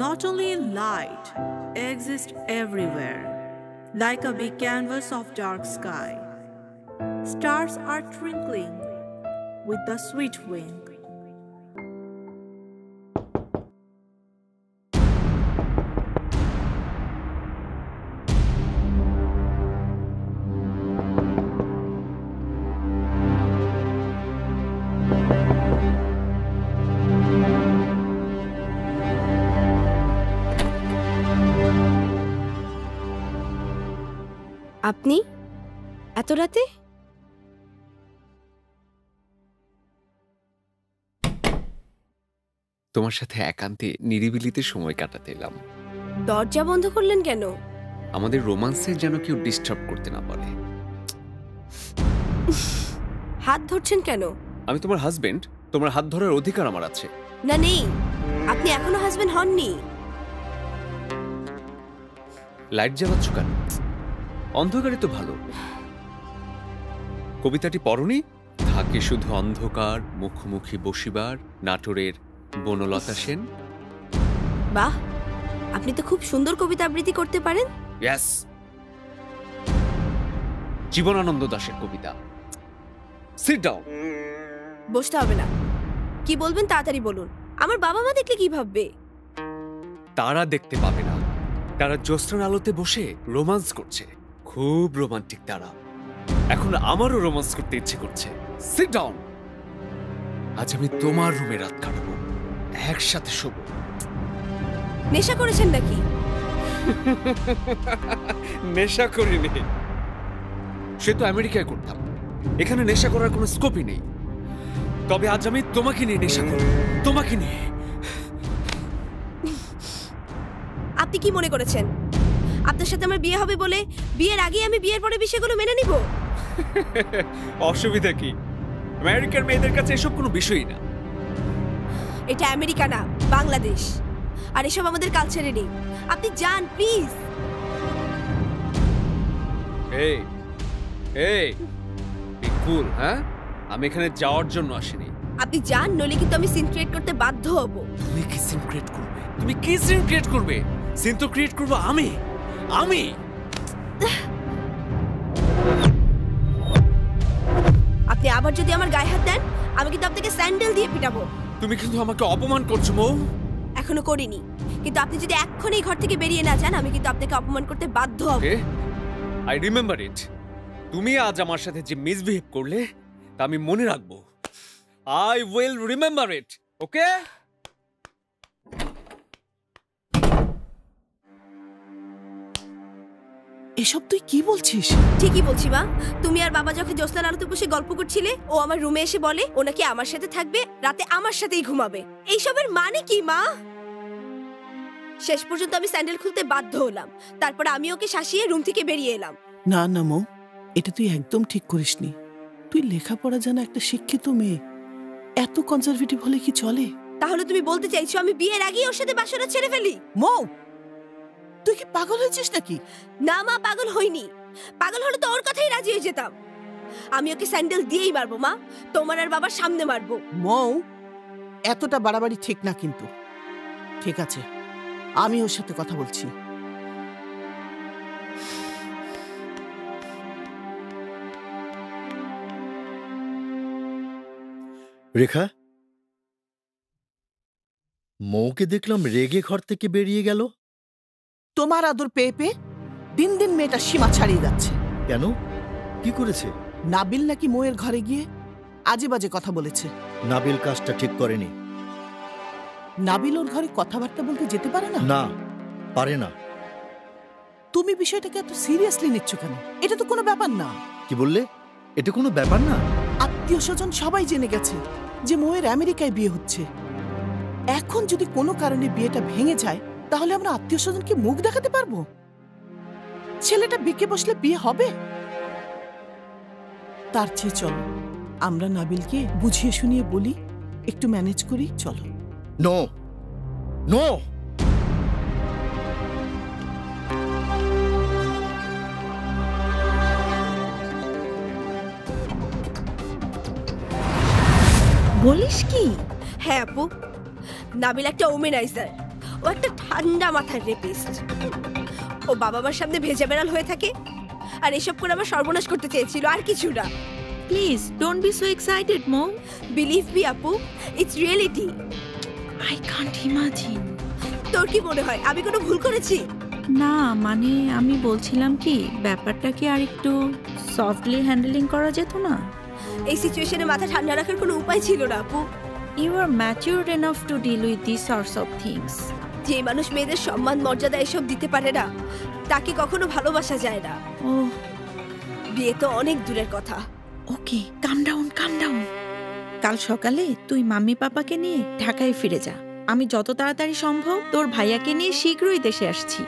[SPEAKER 5] not only in light, exists everywhere, like a big canvas of dark sky. Stars are twinkling with the sweet wind.
[SPEAKER 1] আপনি এত রাতে?
[SPEAKER 7] তোমার সাথে একান্তে নিরিবিলিতে সময় কাটাতে এলাম।
[SPEAKER 1] দরজা বন্ধ করলেন কেন?
[SPEAKER 7] আমাদের রোমান্সের যেন কেউ ডিস্টার্ব করতে না পারে।
[SPEAKER 1] হাত ধরছেন কেন?
[SPEAKER 7] আমি তোমার হাজবেন্ড, তোমার হাত ধরার অধিকার আমার আছে।
[SPEAKER 1] না, নেই। আপনি এখনো হাজবেন্ড হননি।
[SPEAKER 7] লাইট জ্বালাচ্ছ কেন? অন্ধকারে তো ভালো। কবিতাটি পড়নি? থাকে শুধু অন্ধকার, মুখোমুখি বসিবার, নাটোরের বনলতা সেন।
[SPEAKER 1] বাহ, আপনি তো খুব সুন্দর কবিতা আবৃত্তি করতে পারেন।
[SPEAKER 7] ইয়েস, জীবনানন্দ দাশের কবিতা। Sit down.
[SPEAKER 1] বসতে হবে না। কি বলবেন তাড়াতাড়ি বলুন। আমার বাবা মা দেখলে কি ভাববে?
[SPEAKER 7] তারা দেখতে পাবে না, তারা জ্যোৎস্নার আলোতে বসে রোমান্স করছে। খুব রোমান্টিক তারা। এখন আমারও রোমান্স করতে ইচ্ছে করছে। Sit down. আজ আমি তোমার রুমে রাত কাটাবো, একসাথে শোব।
[SPEAKER 1] নেশা করেছেন নাকি?
[SPEAKER 7] নেশা করিনি, সে তো আমেরিকায় করতাম। এখানে নেশা করার কোনো স্কোপই নেই। তবে আজ আমি তোমাকে নিয়ে নেশা করব, তোমাকে নিয়ে।
[SPEAKER 1] আপনি কি মনে করেছেন আপনার সাথে আমার বিয়ে হবে বলে বিয়ের আগে আমি বিয়ের পরে বিষয়গুলো মেনে নিব?
[SPEAKER 7] অসুবিধা কি? আমেরিকার মেয়েদের কাছে এসব কোনো বিষয়ই না।
[SPEAKER 1] এটা আমেরিকা না, বাংলাদেশ। আর এসব আমাদের কালচারে নেই। আপনি যান প্লিজ।
[SPEAKER 7] এই এই বি কুল। হ্যাঁ, আমি এখানে যাওয়ার জন্য আসিনি।
[SPEAKER 1] আপনি যান, নইলে কিন্তু আমি সিন ক্রিয়েট করতে বাধ্য হব।
[SPEAKER 7] তুমি কি সিন ক্রিয়েট করবে? তুমি কি সিন ক্রিয়েট করবে? সিন তো ক্রিয়েট করব আমি।
[SPEAKER 1] আপনি আবার যদি আমার গায়ে হাত দেন, আমি কিন্তু আপনাকে স্যান্ডেল দিয়ে পিটাবো।
[SPEAKER 7] তুমি কিন্তু আমাকে অপমান করছো মৌ।
[SPEAKER 1] এখনো করিনি, কিন্তু আপনি যদি এক্ষুনি এই ঘর থেকে বেরিয়ে না যান, আমি কিন্তু আপনাকে অপমান করতে বাধ্য হব।
[SPEAKER 7] I remember it. তুমি আজ আমার সাথে যে মিসবিহেভ করলে তা আমি মনে রাখবো। I will remember it. Okay?
[SPEAKER 3] এসব তুই কি বলছিস?
[SPEAKER 1] ঠিকই বলছি মা। তুমি আর বাবা যখন জ্যোৎস্নার আলোতে বসে গল্প করছিলে, ও আমার রুমে এসে বলে ও নাকি আমার সাথে থাকবে, রাতে আমার সাথেই ঘুমাবে। এইসবের মানে কি মা? শেষ পর্যন্ত আমি স্যান্ডেল খুলতে বাধ্য হলাম। তারপর আমি ওকে শাসিয়ে রুম থেকে বেরিয়ে এলাম।
[SPEAKER 3] না না মৌ, এটা তুই একদম ঠিক করিসনি। তুই লেখাপড়া জানা একটা শিক্ষিত মেয়ে, এত কনজারভেটিভ হলে কি চলে?
[SPEAKER 1] তাহলে তুমি বলতে চাইছো আমি বিয়ের আগেই ওর সাথে বাসরা ছেড়ে ফেলি?
[SPEAKER 3] মৌ, তুই কি পাগল হয়েছিস নাকি?
[SPEAKER 1] না মা, পাগল হইনি। পাগল হলে তো ওর কথাই রাজি হয়ে যেতাম।
[SPEAKER 6] আমি ওকে স্যান্ডেল দিয়েই মারবো মা, তোমার আর বাবার সামনে মারবো।
[SPEAKER 3] মৌ, এতটা বাড়াবাড়ি ঠিক না কিন্তু। ঠিক আছে, আমি ওর সাথে কথা বলছি।
[SPEAKER 2] রেখা, মৌকে দেখলাম রেগে ঘর থেকে বেরিয়ে গেল।
[SPEAKER 3] তোমার আদর পেয়ে পেয়ে দিন দিন মেয়েটা সীমা ছাড়িয়ে যাচ্ছে।
[SPEAKER 2] কেন, কি করেছে?
[SPEAKER 3] নাবিল নাকি মৌয়ের ঘরে গিয়ে আজে বাজে কথা বলেছে।
[SPEAKER 2] নাবিল কাজটা ঠিক করেনি।
[SPEAKER 3] নাবিল ওর ঘরে কথাবার্তা বলতে যেতে পারে না?
[SPEAKER 2] না, পারে না।
[SPEAKER 3] তুমি বিষয়টাকে এত সিরিয়াসলি নিচ্ছ কেন? এটা তো কোনো ব্যাপার না।
[SPEAKER 2] কি বললে? এটা কোনো ব্যাপার না?
[SPEAKER 3] আত্মীয় স্বজন সবাই জেনে গেছে যে মৌয়ের আমেরিকায় বিয়ে হচ্ছে। এখন যদি কোনো কারণে বিয়েটা ভেঙে যায়, তাহলে আমরা আত্মীয় স্বজনকে মুখ দেখাতে পারবো? ছেলেটা বিকে বসলে বিয়ে হবে? তার চেয়ে চলো আমরা নাবিলকে বুঝিয়ে শুনিয়ে বলি, একটু ম্যানেজ করি। চলো।
[SPEAKER 2] নো নো,
[SPEAKER 6] বলিস কি? হ্যাঁ আপু, নাবিল একটা ওমেনাইজার, ও একটা ঠান্ডা মাথার রেপিস্ট। ও বাবা মার সামনে ভেজা বেড়াল হয়ে থাকে, আর এসব করে আমার সর্বনাশ করতে চেয়েছিল, আর কিছু না।
[SPEAKER 5] Please, don't be so excited, Mom.
[SPEAKER 6] Believe me, Apu, it's reality.
[SPEAKER 5] I can't imagine.
[SPEAKER 6] তোর কি মনে হয় আমি কোনো ভুল করেছি?
[SPEAKER 5] না, মানে আমি বলছিলাম কি, ব্যাপারটা কি আর একটু সফটলি হ্যান্ডলিং করা যেত না?
[SPEAKER 6] এই সিচুয়েশনে মাথা ঠান্ডা রাখার কোনো উপায় ছিল না আপু।
[SPEAKER 5] You are matured enough to deal with these sorts of things.
[SPEAKER 6] যে মানুষ মেয়েদের সম্মান মর্যাদা এসব দিতে পারে না, তাকে কখনো ভালোবাসা যায় না।
[SPEAKER 5] ওহ,
[SPEAKER 6] বিয়ে তো অনেক দূরের কথা।
[SPEAKER 5] ওকে, কাম ডাউন, কাম ডাউন। কাল সকালে তুই মাম্মি পাপাকে নিয়ে ঢাকায় ফিরে যা। আমি যত তাড়াতাড়ি সম্ভব তোর ভাইয়াকে নিয়ে শীঘ্রই দেশে আসছি।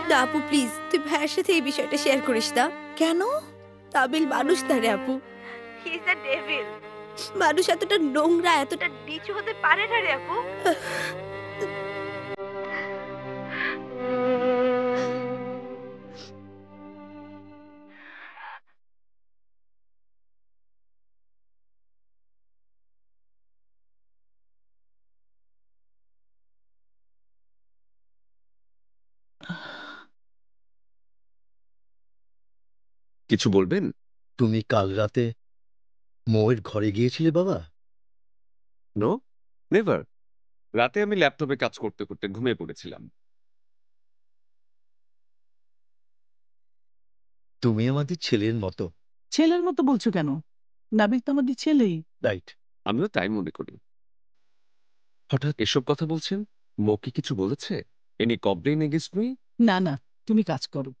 [SPEAKER 6] না আপু, প্লিজ তুই ভাইয়ের সাথে এই বিষয়টা শেয়ার করিস না।
[SPEAKER 5] কেন?
[SPEAKER 6] নাবিল মানুষ না রে আপু, হি ইজ আ ডেভিল। মানুষ এতটা নোংরা, এতটা নিচু হতে পারে না রে আপু।
[SPEAKER 7] কিছু বলবেন?
[SPEAKER 2] তুমি কাল রাতে মৌয়ের ঘরে গিয়েছিলে বাবা?
[SPEAKER 7] No, never. রাতে আমি ল্যাপটপে কাজ করতে করতে ঘুমিয়ে পড়েছিলাম।
[SPEAKER 2] তুমি আমাদের ছেলের মতো।
[SPEAKER 3] ছেলের মতো বলছো কেন? নাবিল তো আমাদের ছেলেই।
[SPEAKER 2] রাইট।
[SPEAKER 7] আমিও তাই মনে করি। হঠাৎ এসব কথা বলছেন? মৌ কি কিছু বলেছে? Any complain against me?
[SPEAKER 3] না না, তুমি কাজ করো।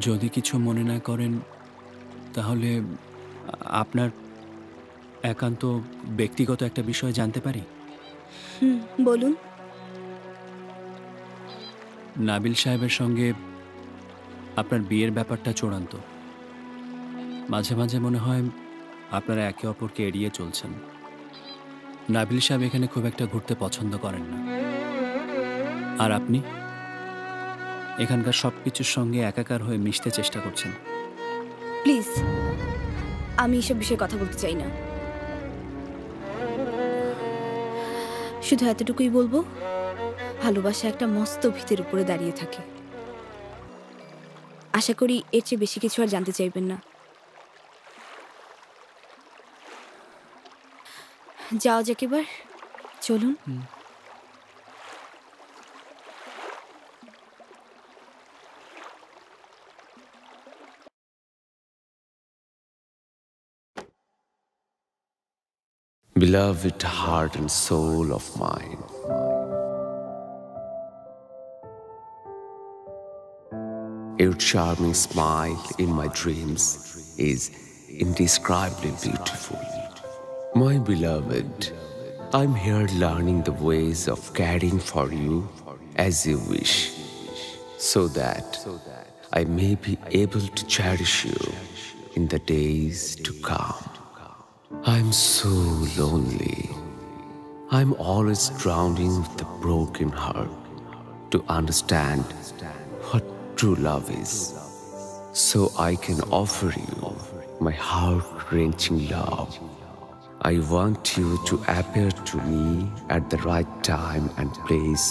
[SPEAKER 14] যদি কিছু মনে না করেন তাহলে আপনার একান্ত ব্যক্তিগত একটা বিষয় জানতে পারি?
[SPEAKER 6] বলুন।
[SPEAKER 14] নাবিল সাহেবের সঙ্গে আপনার বিয়ের ব্যাপারটা চূড়ান্ত। মাঝে মাঝে মনে হয় আপনারা একে অপরকে এড়িয়ে চলছেন। নাবিল সাহেব এখানে খুব একটা ঘুরতে পছন্দ করেন না, আর আপনি এখানকার সবকিছুর সঙ্গে একাকার হয়ে মিশতে চেষ্টা করছেন।
[SPEAKER 1] প্লিজ, আমি এসব বিষয়ে কথা বলতে চাই না। শুধু এতটুকুই বলবো, ভালোবাসা একটা মস্ত ভিতের উপরে দাঁড়িয়ে থাকে। আশা করি এর চেয়ে বেশি কিছু আর জানতে চাইবেন না। যাও যাক, এবার চলুন।
[SPEAKER 7] Beloved heart and soul of mine, Your charming smile in my dreams is indescribably beautiful. My beloved, I'm here learning the ways of caring for you as you wish, so that I may be able to cherish you in the days to come. I'm so lonely. I'm always drowning with a broken heart to understand what true love is, so I can offer you my heart-wrenching love. I want you to appear to me at the right time and place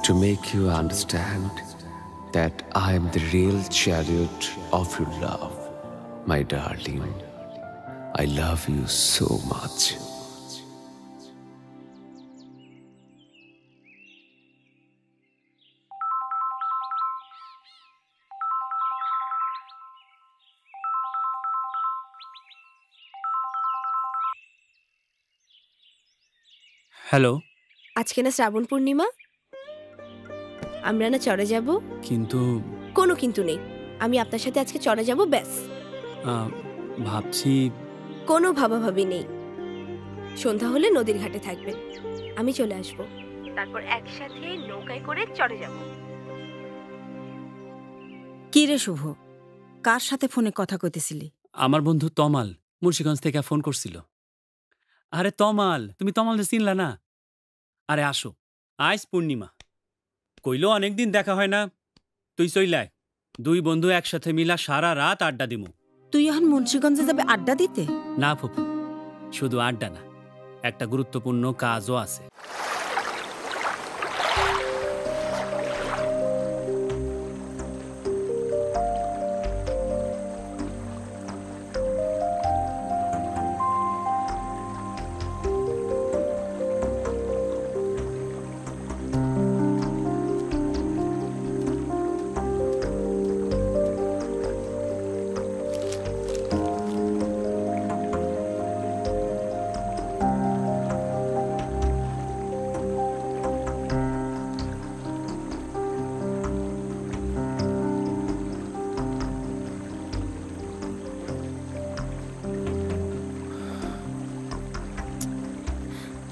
[SPEAKER 7] to make you understand that I am the real chariot of your love. My darling, I love you so much.
[SPEAKER 14] Hello.
[SPEAKER 6] আজকে না শ্রাবণ পূর্ণিমা, আমরা না চড়ে যাব।
[SPEAKER 14] কিন্তু
[SPEAKER 6] কোনো কিন্তু নেই, আমি আপনার সাথে আজকে চড়ে যাব, ব্যাস।
[SPEAKER 14] ভাবছি।
[SPEAKER 6] কোনো ভাবাভাবি নেই, সন্ধ্যা হলে নদীর ঘাটে থাকবেন, আমি চলে আসব, তারপর একসাথে নৌকায় করে চড়ে যাব।
[SPEAKER 22] কি রে শুভ, কার সাথে ফোনে কথা কইতেছিলি?
[SPEAKER 14] আমার বন্ধু তমাল মুন্সিগঞ্জ থেকে ফোন করছিল। আরে তমাল, তুমি তমালকে চিনলা না? আরে আসো, আজ পূর্ণিমা, কইলো অনেকদিন দেখা হয় না, তুই চইলায়, দুই বন্ধু একসাথে মিলা সারা রাত আড্ডা দিমু।
[SPEAKER 22] তুই এখন মুন্সিগঞ্জে যাবে আড্ডা দিতে?
[SPEAKER 14] না ফুপু, শুধু আড্ডা না, একটা গুরুত্বপূর্ণ কাজও আছে।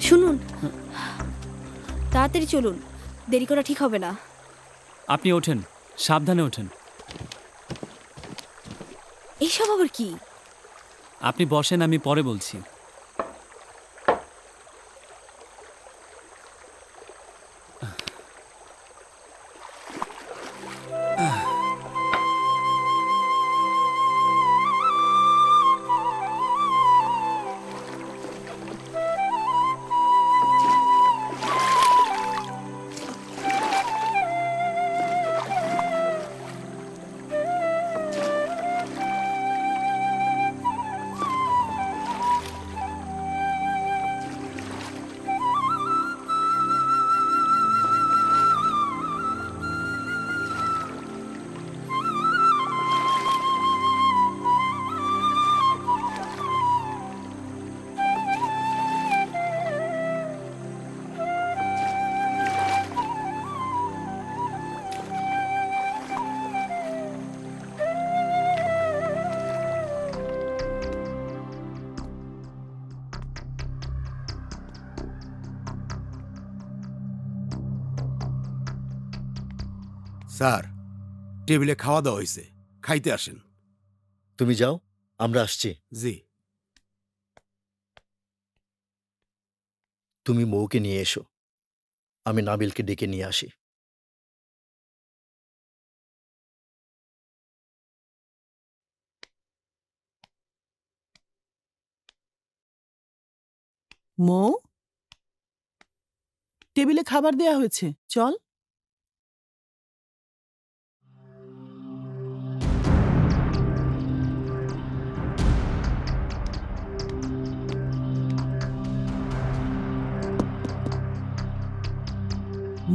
[SPEAKER 6] শুনুন, তাড়াতাড়ি চলুন, দেরি করা ঠিক হবে না।
[SPEAKER 14] আপনি ওঠেন, সাবধানে ওঠেন।
[SPEAKER 6] এইসব আবার কি?
[SPEAKER 14] আপনি বসেন, আমি পরে বলছি।
[SPEAKER 8] স্যার, টেবিলে খাওয়া দাওয়া হয়েছে, খাইতে আসেন।
[SPEAKER 2] তুমি যাও, আমরা আসছি।
[SPEAKER 8] জি।
[SPEAKER 2] তুমি মৌকে নিয়ে এসো, আমি নাবিলকে ডেকে নিয়ে আসি।
[SPEAKER 3] মৌ, টেবিলে খাবার দেয়া হয়েছে, চল।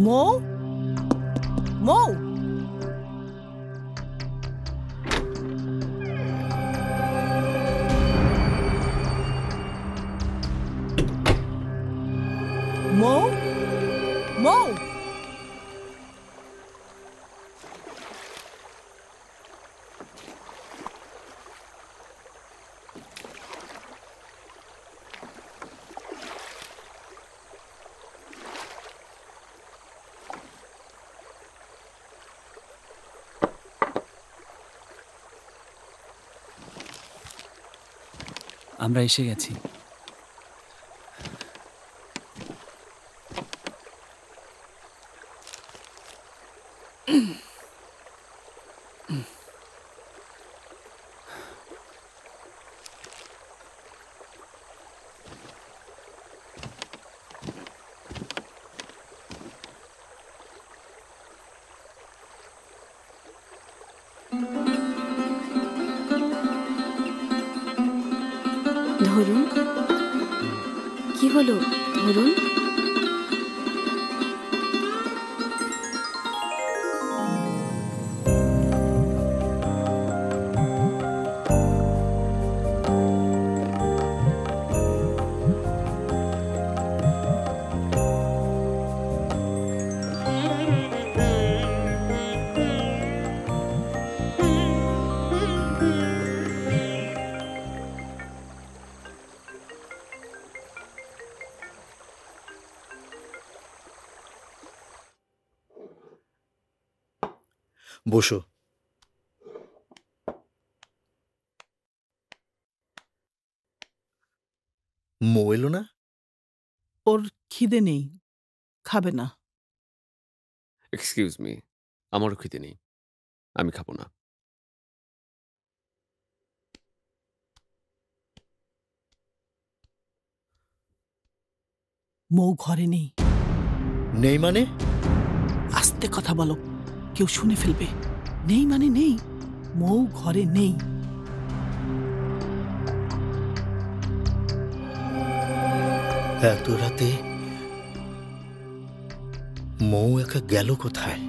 [SPEAKER 3] মৌ, মৌ, মৌ, মৌ,
[SPEAKER 14] আমরা এসে গেছি।
[SPEAKER 1] ধরুন, কি হলো ধরুন?
[SPEAKER 2] বসো। মো এলো না?
[SPEAKER 3] ওর খিদে নেই, খাবে না।
[SPEAKER 7] এক্সকিউজ মি, আমারও খিদে নেই, আমি খাবো না।
[SPEAKER 3] মৌ ঘরে নেই।
[SPEAKER 2] নেই মানে?
[SPEAKER 3] আস্তে কথা বলো, কেউ শুনে ফেলবে। নেই মানে নেই, মৌ ঘরে নেই।
[SPEAKER 2] এত রাতে মৌ একা গেল কোথায়?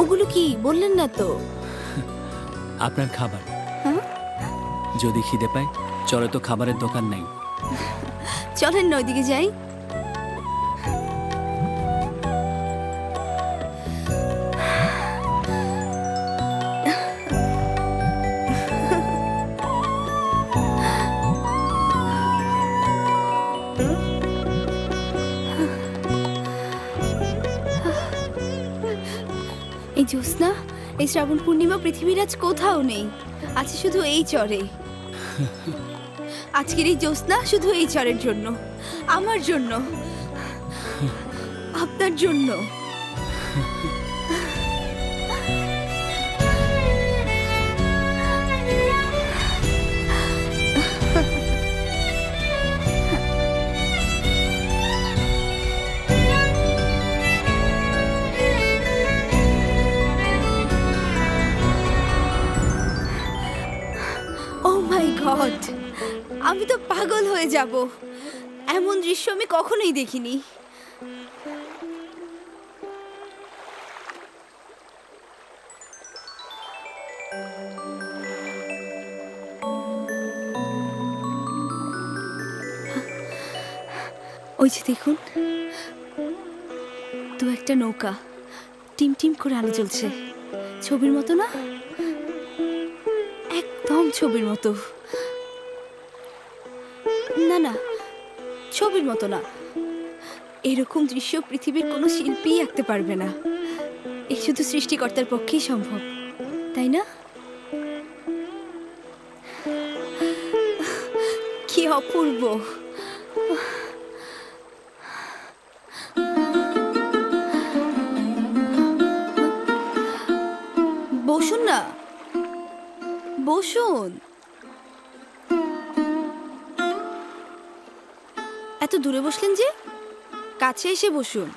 [SPEAKER 1] ওগুলো কি বললেন না তো?
[SPEAKER 14] আপনার খাবার। যদি খিদে পায় চলে তো খাবারের দোকান নাই।
[SPEAKER 1] চলেন না ওইদিকে যাই। এই জ্যোৎস্না, এই শ্রাবণ পূর্ণিমা পৃথিবীর আজ কোথাও নেই, আছে শুধু এই চরে। আজকের এই জ্যোৎস্না শুধু এই চরের জন্য, আমার জন্য, আপনার জন্য। গড, আমি তো পাগল হয়ে যাব। এমন দৃশ্য আমি কখনোই দেখিনি। ওই যে দেখুন, তো একটা নৌকা, টিম টিম করে আলো জ্বলছে। ছবির মতো না? একদম ছবির মতো। না না, ছবির মতো না। এরকম দৃশ্য পৃথিবীর কোনো শিল্পী আঁকতে পারবে না। এই শুধু সৃষ্টিকর্তার পক্ষেই সম্ভব, তাই না? কি অপূর্ব! বসুন না, বসুন। এত দূরে বসলেন যে? কাছে এসে বসুন,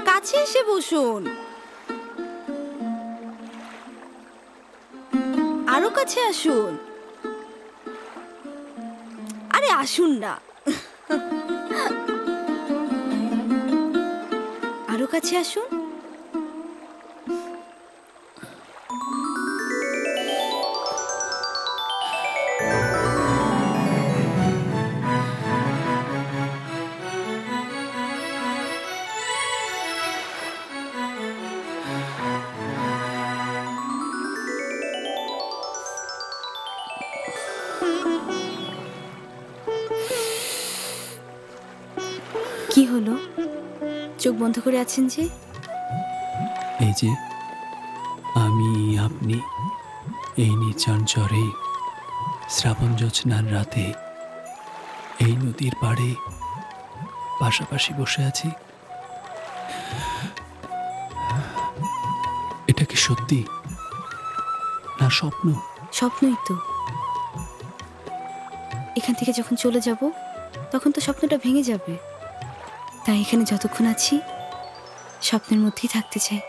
[SPEAKER 1] কাছে এসে বসুন। আরো কাছে আসুন। আরে আসুন না, আরো কাছে আসুন। কি হলো, চোখ বন্ধ করে আছেন যে?
[SPEAKER 14] এই যে আমি আপনি এই নির্জন ঝড়ে শ্রাবণ জ্যোৎস্নার রাতে এই নদীর পাড়ে পাশাপাশি বসে আছি। এটা কি সত্যি না স্বপ্ন?
[SPEAKER 1] স্বপ্নই তো। এখান থেকে যখন চলে যাব তখন তো স্বপ্নটা ভেঙে যাবে। তাই এখানে যতক্ষণ আছি স্বপ্নের মধ্যেই থাকতে চাই।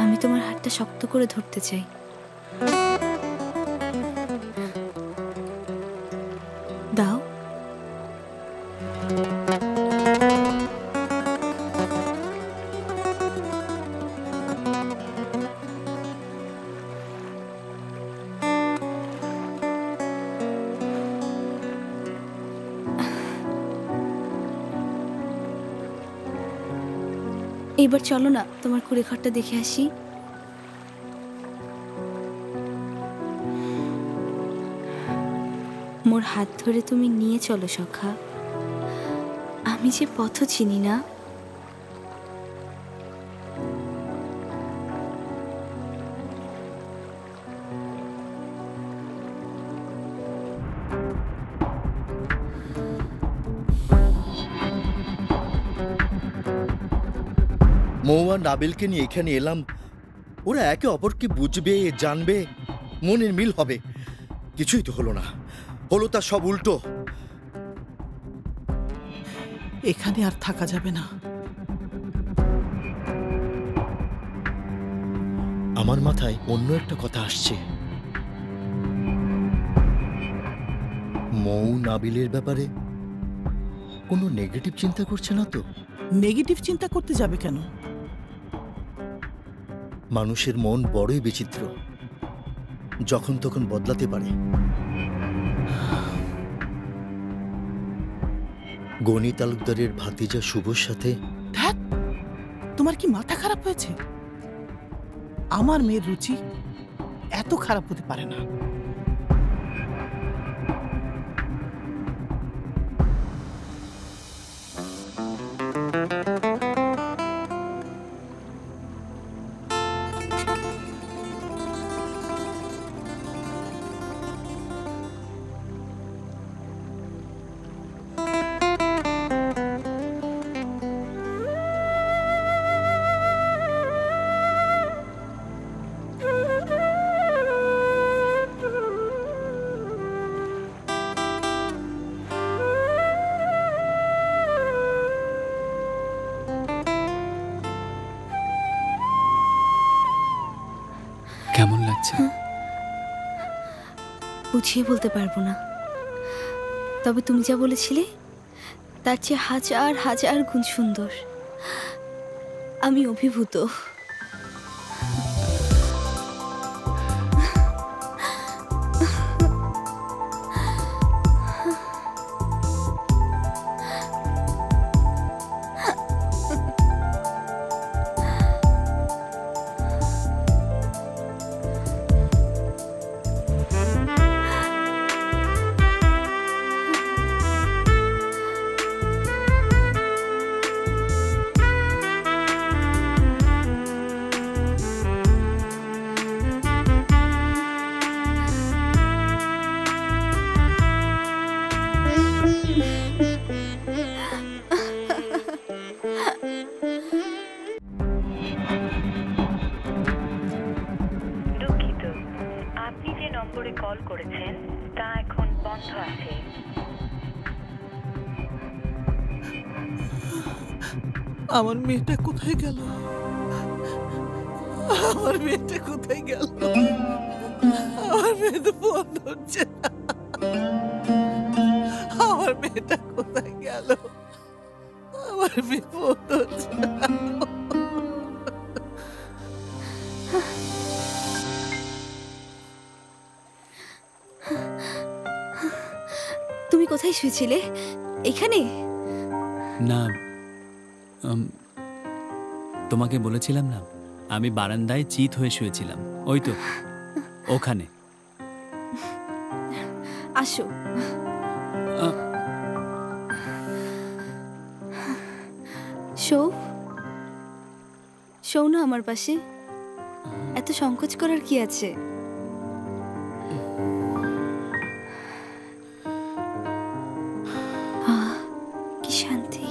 [SPEAKER 1] আমি তোমার হাতটা শক্ত করে ধরতে চাই। দাও। এবার চলো না তোমার কুড়ে ঘরটা দেখে আসি। মোর হাত ধরে তুমি নিয়ে চলো সখা, আমি যে পথ চিনি না।
[SPEAKER 2] মৌ আর নাবিলকে নিয়ে এখানে এলাম, ওরা একে অপরকে বুঝবে, জানবে, মনের মিল হবে। কিছুই তো হলো না, হলো তার সব উল্টো।
[SPEAKER 3] এখানে আর থাকা যাবে না।
[SPEAKER 2] আমার মাথায় অন্য একটা কথা আসছে। মৌ নাবিলের ব্যাপারে কোনো নেগেটিভ চিন্তা করছে না তো?
[SPEAKER 3] নেগেটিভ চিন্তা করতে যাবে কেন?
[SPEAKER 2] মানুষের মন বড়ই বিচিত্র, যখন তখন বদলাতে পারে। গনি তালুকদারের ভাতিজা শুভর সাথে।
[SPEAKER 3] তোমার কি মাথা খারাপ হয়েছে? আমার মেয়ের রুচি এত খারাপ হতে পারে না।
[SPEAKER 14] কেমন লাগছে?
[SPEAKER 1] বুঝিয়ে বলতে পারবো না, তবে তুমি যা বলেছিলে তার চেয়ে হাজার হাজার গুণ সুন্দর। আমি অভিভূত। আমার মেয়েটা কোথায় গেল? আমার মেয়েটা কোথায় গেল? আমার মেয়ে তো ফোন ধরছে না। আমার মেয়েটা কোথায় গেল? আমার মেয়ে ফোন ধরছে না। তুমি কোথায় শুয়েছিলে? এখানে?
[SPEAKER 14] না, তোমাকে বলেছিলাম না আমি বারান্দায় চিত হয়ে শুয়েছিলাম, ওই তো ওখানে।
[SPEAKER 1] আসো। শোও না আমার পাশে, এত সংকোচ করার কি আছে? কি শান্তি।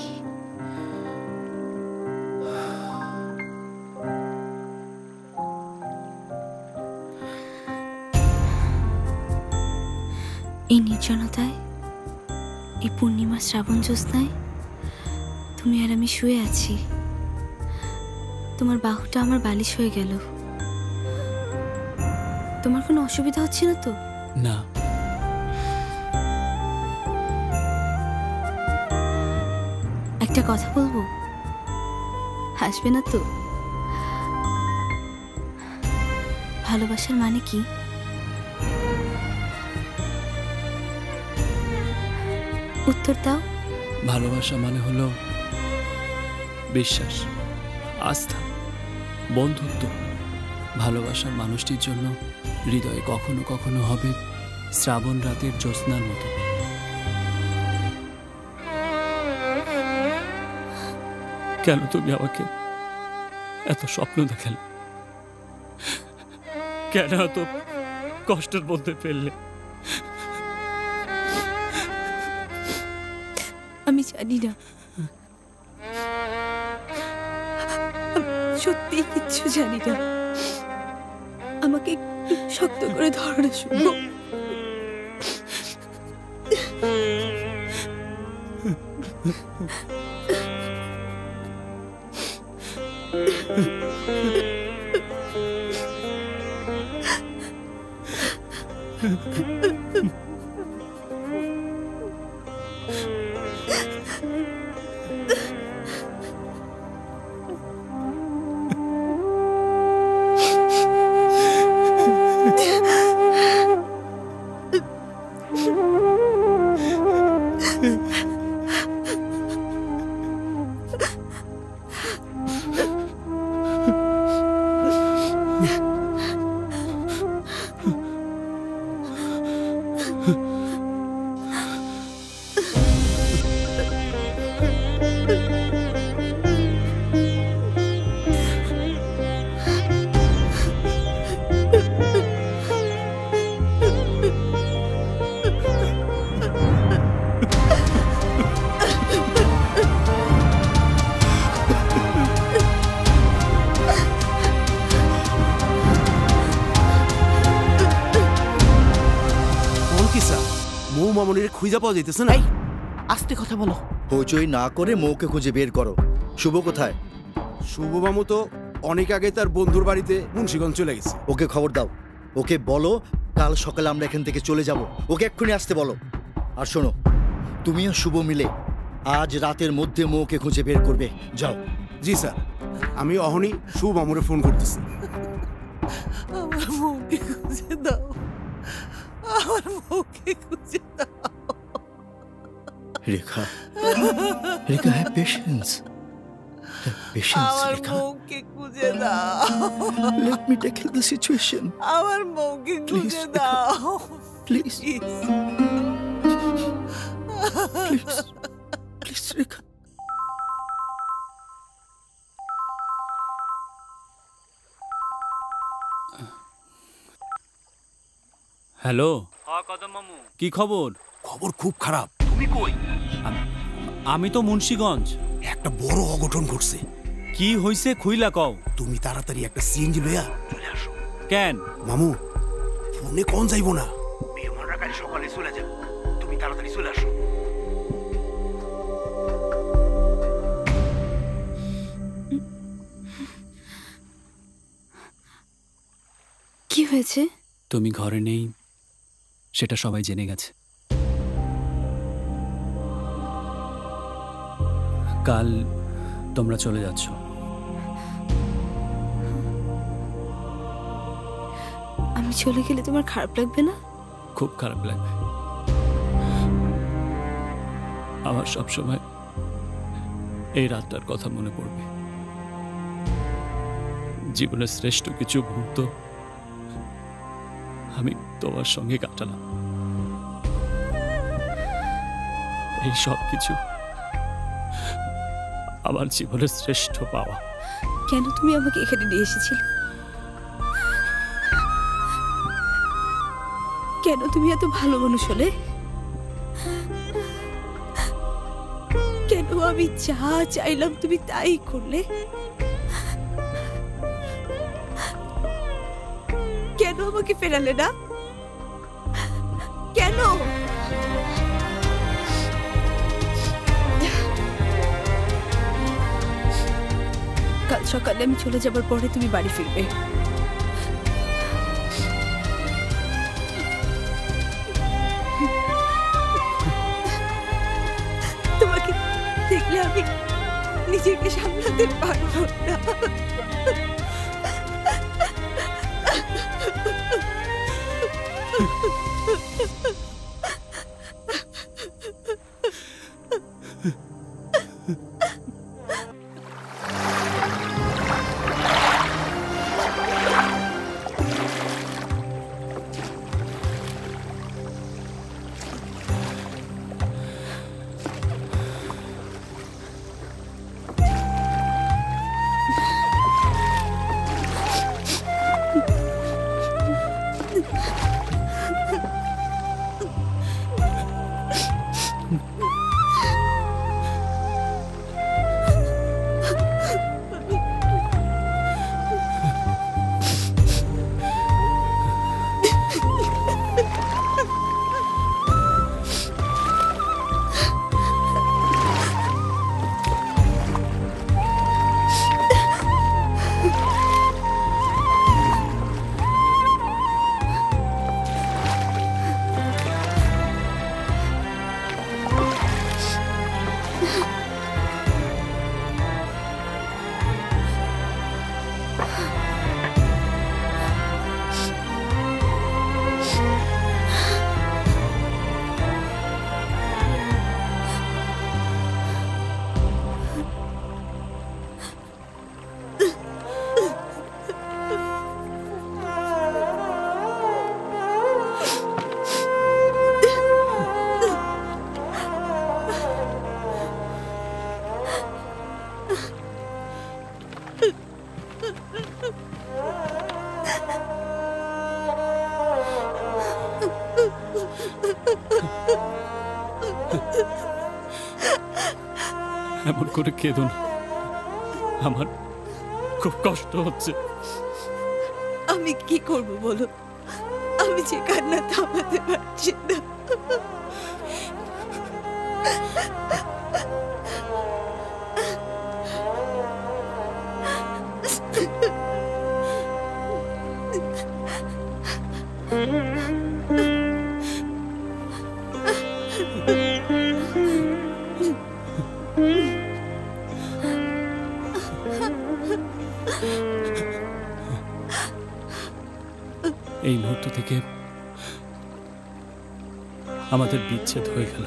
[SPEAKER 1] এই নির্জনতায়, এই পূর্ণিমা শ্রাবণ জ্যোৎস্নায় তুমি আর আমি শুয়ে আছি। তোমার বাহুটা আমার বালিশ হয়ে গেল। তোমার কোনো অসুবিধা হচ্ছে না তো?
[SPEAKER 14] না।
[SPEAKER 1] একটা কথা বলবো, হাসবে না তো? ভালোবাসার মানে কি? উত্তর দাও।
[SPEAKER 14] ভালোবাসা মানে হলো বিশ্বাস, আস্থা, বন্ধুত্ব। ভালোবাসার মানুষটির জন্য হৃদয়ে কখনো কখনো হবে শ্রাবণ রাতের জ্যোৎস্নার মতো। কেন তুমি আমাকে এত স্বপ্ন দেখালে? কেন এত কষ্টের মধ্যে ফেললে?
[SPEAKER 1] আমি জানি না, সত্যি কিচ্ছু জানি না। আমাকে একটু শক্ত করে ধরো না শুভ।
[SPEAKER 8] মামনিরে খুঁজে পাওয়া যাইতেছে না।
[SPEAKER 2] আস্তে কথা বলো। হইচই না করে মৌকে খুঁজে বের করো। শুভ কোথায়?
[SPEAKER 8] শুভ মামু তো অনেক আগে তার বন্ধুর বাড়িতে মুন্সিগঞ্জ চলে গেছে।
[SPEAKER 2] ওকে খবর দাও, ওকে বলো কাল সকালে আমরা এখান থেকে চলে যাব। ওকে এক্ষুনি আসতে বলো। আর শোনো, তুমি আর শুভ মিলে আজ রাতের মধ্যে মৌকে খুঁজে বের করবে। যাও।
[SPEAKER 8] জি স্যার, আমি অহনি শুভ মামুরে ফোন করতেছি।
[SPEAKER 3] আমার মৌকে খুঁজে দাও, আমার মৌকে খুঁজে দাও।
[SPEAKER 2] রেখা, রেখা, হ্যাভ পেশেন্স,
[SPEAKER 3] আমার মৌকে খুঁজে দাও।
[SPEAKER 2] Let me tackle the situation.
[SPEAKER 3] আমার মৌকে খুঁজে দাও,
[SPEAKER 2] প্লিজ, প্লিজ রেখা।
[SPEAKER 14] হ্যালো। কদম মামু, কি খবর?
[SPEAKER 8] খবর খুব খারাপ।
[SPEAKER 14] তুমি কই? আমি তো মুন্সিগঞ্জ।
[SPEAKER 8] একটা বড় অঘটন ঘটছে।
[SPEAKER 14] কি হইছে খুইলা কও।
[SPEAKER 8] তুমি তাড়াতাড়ি একটা সিএনজি লইয়া চলে আসো।
[SPEAKER 14] কেন
[SPEAKER 8] মামু? ফোনে কোন যাইবো না, মেহমানরা কাল সকালে চলে যাবে। তুমি তাড়াতাড়ি চলে আসো।
[SPEAKER 1] কি হয়েছে?
[SPEAKER 14] তুমি ঘরে নেই সেটা সবাই জেনে গেছে। কাল তোমরা চলে যাচ্ছ।
[SPEAKER 1] আমি চলে গেলে তোমার খারাপ লাগবে না?
[SPEAKER 14] খুব খারাপ লাগবে। আমার সবসময় এই রাতটার কথা মনে পড়বে। জীবনের শ্রেষ্ঠ কিছু মুহূর্ত আমি তোমার সঙ্গে কাটালাম। এই সব কিছু আমার জীবনের শ্রেষ্ঠ পাওয়া।
[SPEAKER 1] কেন তুমি আমাকে এখানে নিয়ে এসেছিলে? কেন তুমি এত ভালো মানুষ হলে? কেন আমি যা চাইলাম তুমি তাই করলে? কেন আমাকে ফেরালে না? কেন? কাল সকালে আমি চলে যাবার পরে তুমি বাড়ি ফিরবে। তোমাকে দেখলে আমি নিজেকে সামলাতে পারবো না।
[SPEAKER 14] এমন করে কেঁদো না, আমার খুব কষ্ট হচ্ছে।
[SPEAKER 1] আমি কি করব বলো? আমি যে কান্না থামাতে পারছি না।
[SPEAKER 14] এই মুহূর্ত থেকে আমাদের বিচ্ছেদ হয়ে গেল।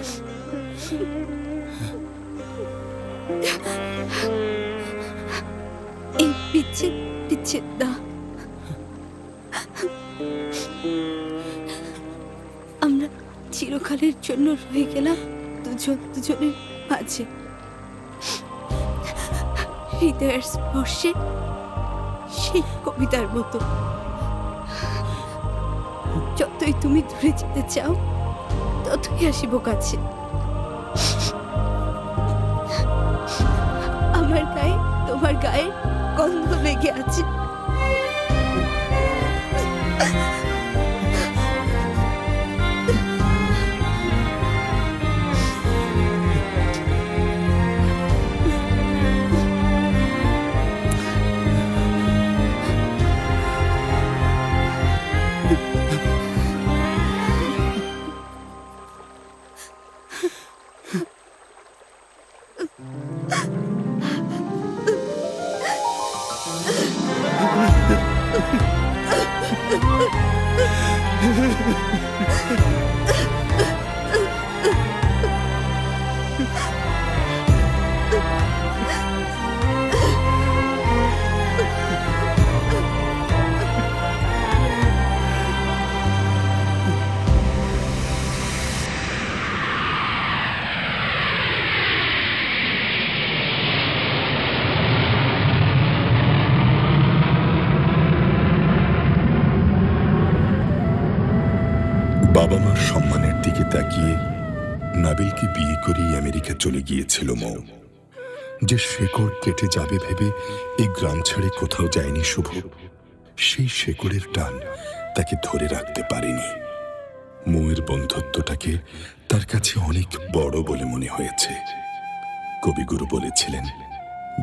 [SPEAKER 1] এই বিচ্ছেদ না, আমরা চিরকালের জন্য রয়ে গেলাম দুজনের মাঝে, হৃদয়ের স্পর্শে, সেই কবিতার মতো। যতই তুমি দূরে যেতে চাও ততই আসিব কাছে। আমার গায়ে তোমার গায়ের গন্ধ লেগে আছে।
[SPEAKER 10] বাবা মার সম্মানের দিকে তাকিয়ে নাবিলকে বিয়ে করেই আমেরিকা চলে গিয়েছিল মৌ। যে শেকড় কেটে যাবে ভেবে এই গ্রাম ছেড়ে কোথাও যায়নি শুভ, সেই শেকড়ের টান তাকে ধরে রাখতে পারেনি। মৌয়ের বন্ধুত্বটাকে তার কাছে অনেক বড় বলে মনে হয়েছে। কবিগুরু বলেছিলেন,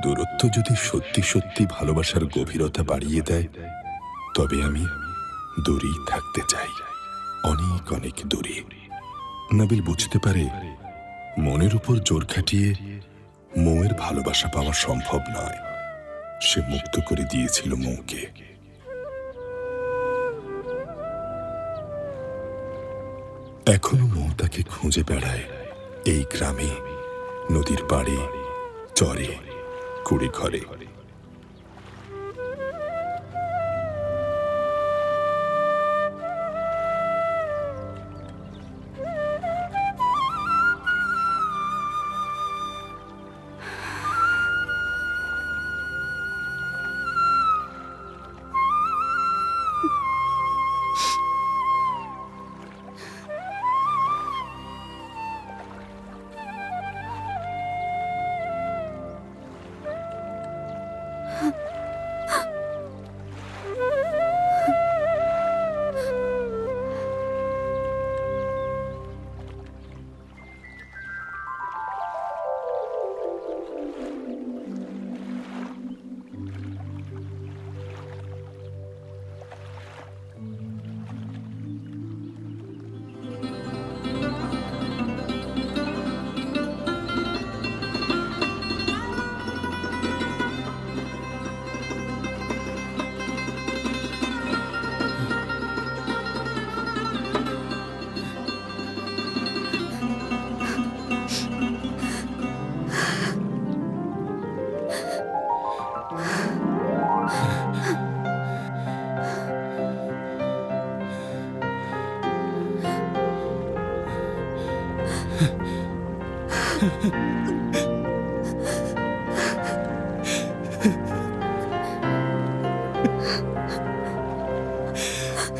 [SPEAKER 10] দূরত্ব যদি সত্যি সত্যি ভালোবাসার গভীরতা বাড়িয়ে দেয়, তবে আমি দূরেই থাকতে চাই, অনেক অনেক দূরে। নাবিল বুঝতে পারে মনের উপর জোর খাটিয়ে মৌয়ের ভালোবাসা পাওয়া সম্ভব নয়। সে মুক্ত করে দিয়েছিল মৌকে। এখনো মৌ তাকে খুঁজে বেড়ায় এই গ্রামে, নদীর পাড়ে, চরে, কুড়ে ঘরে।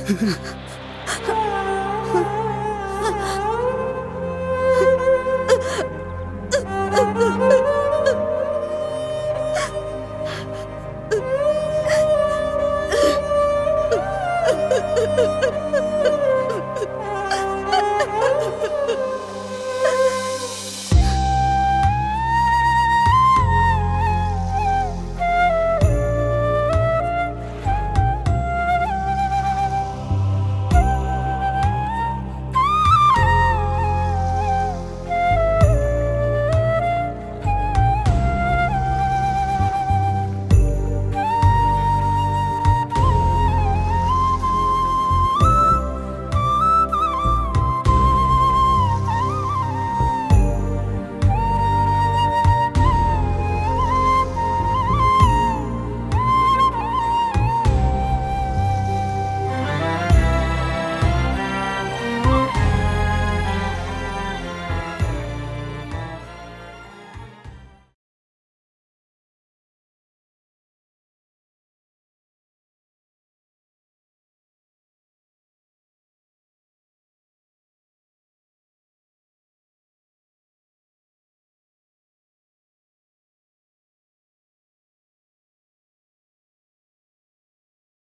[SPEAKER 11] Ha ha ha.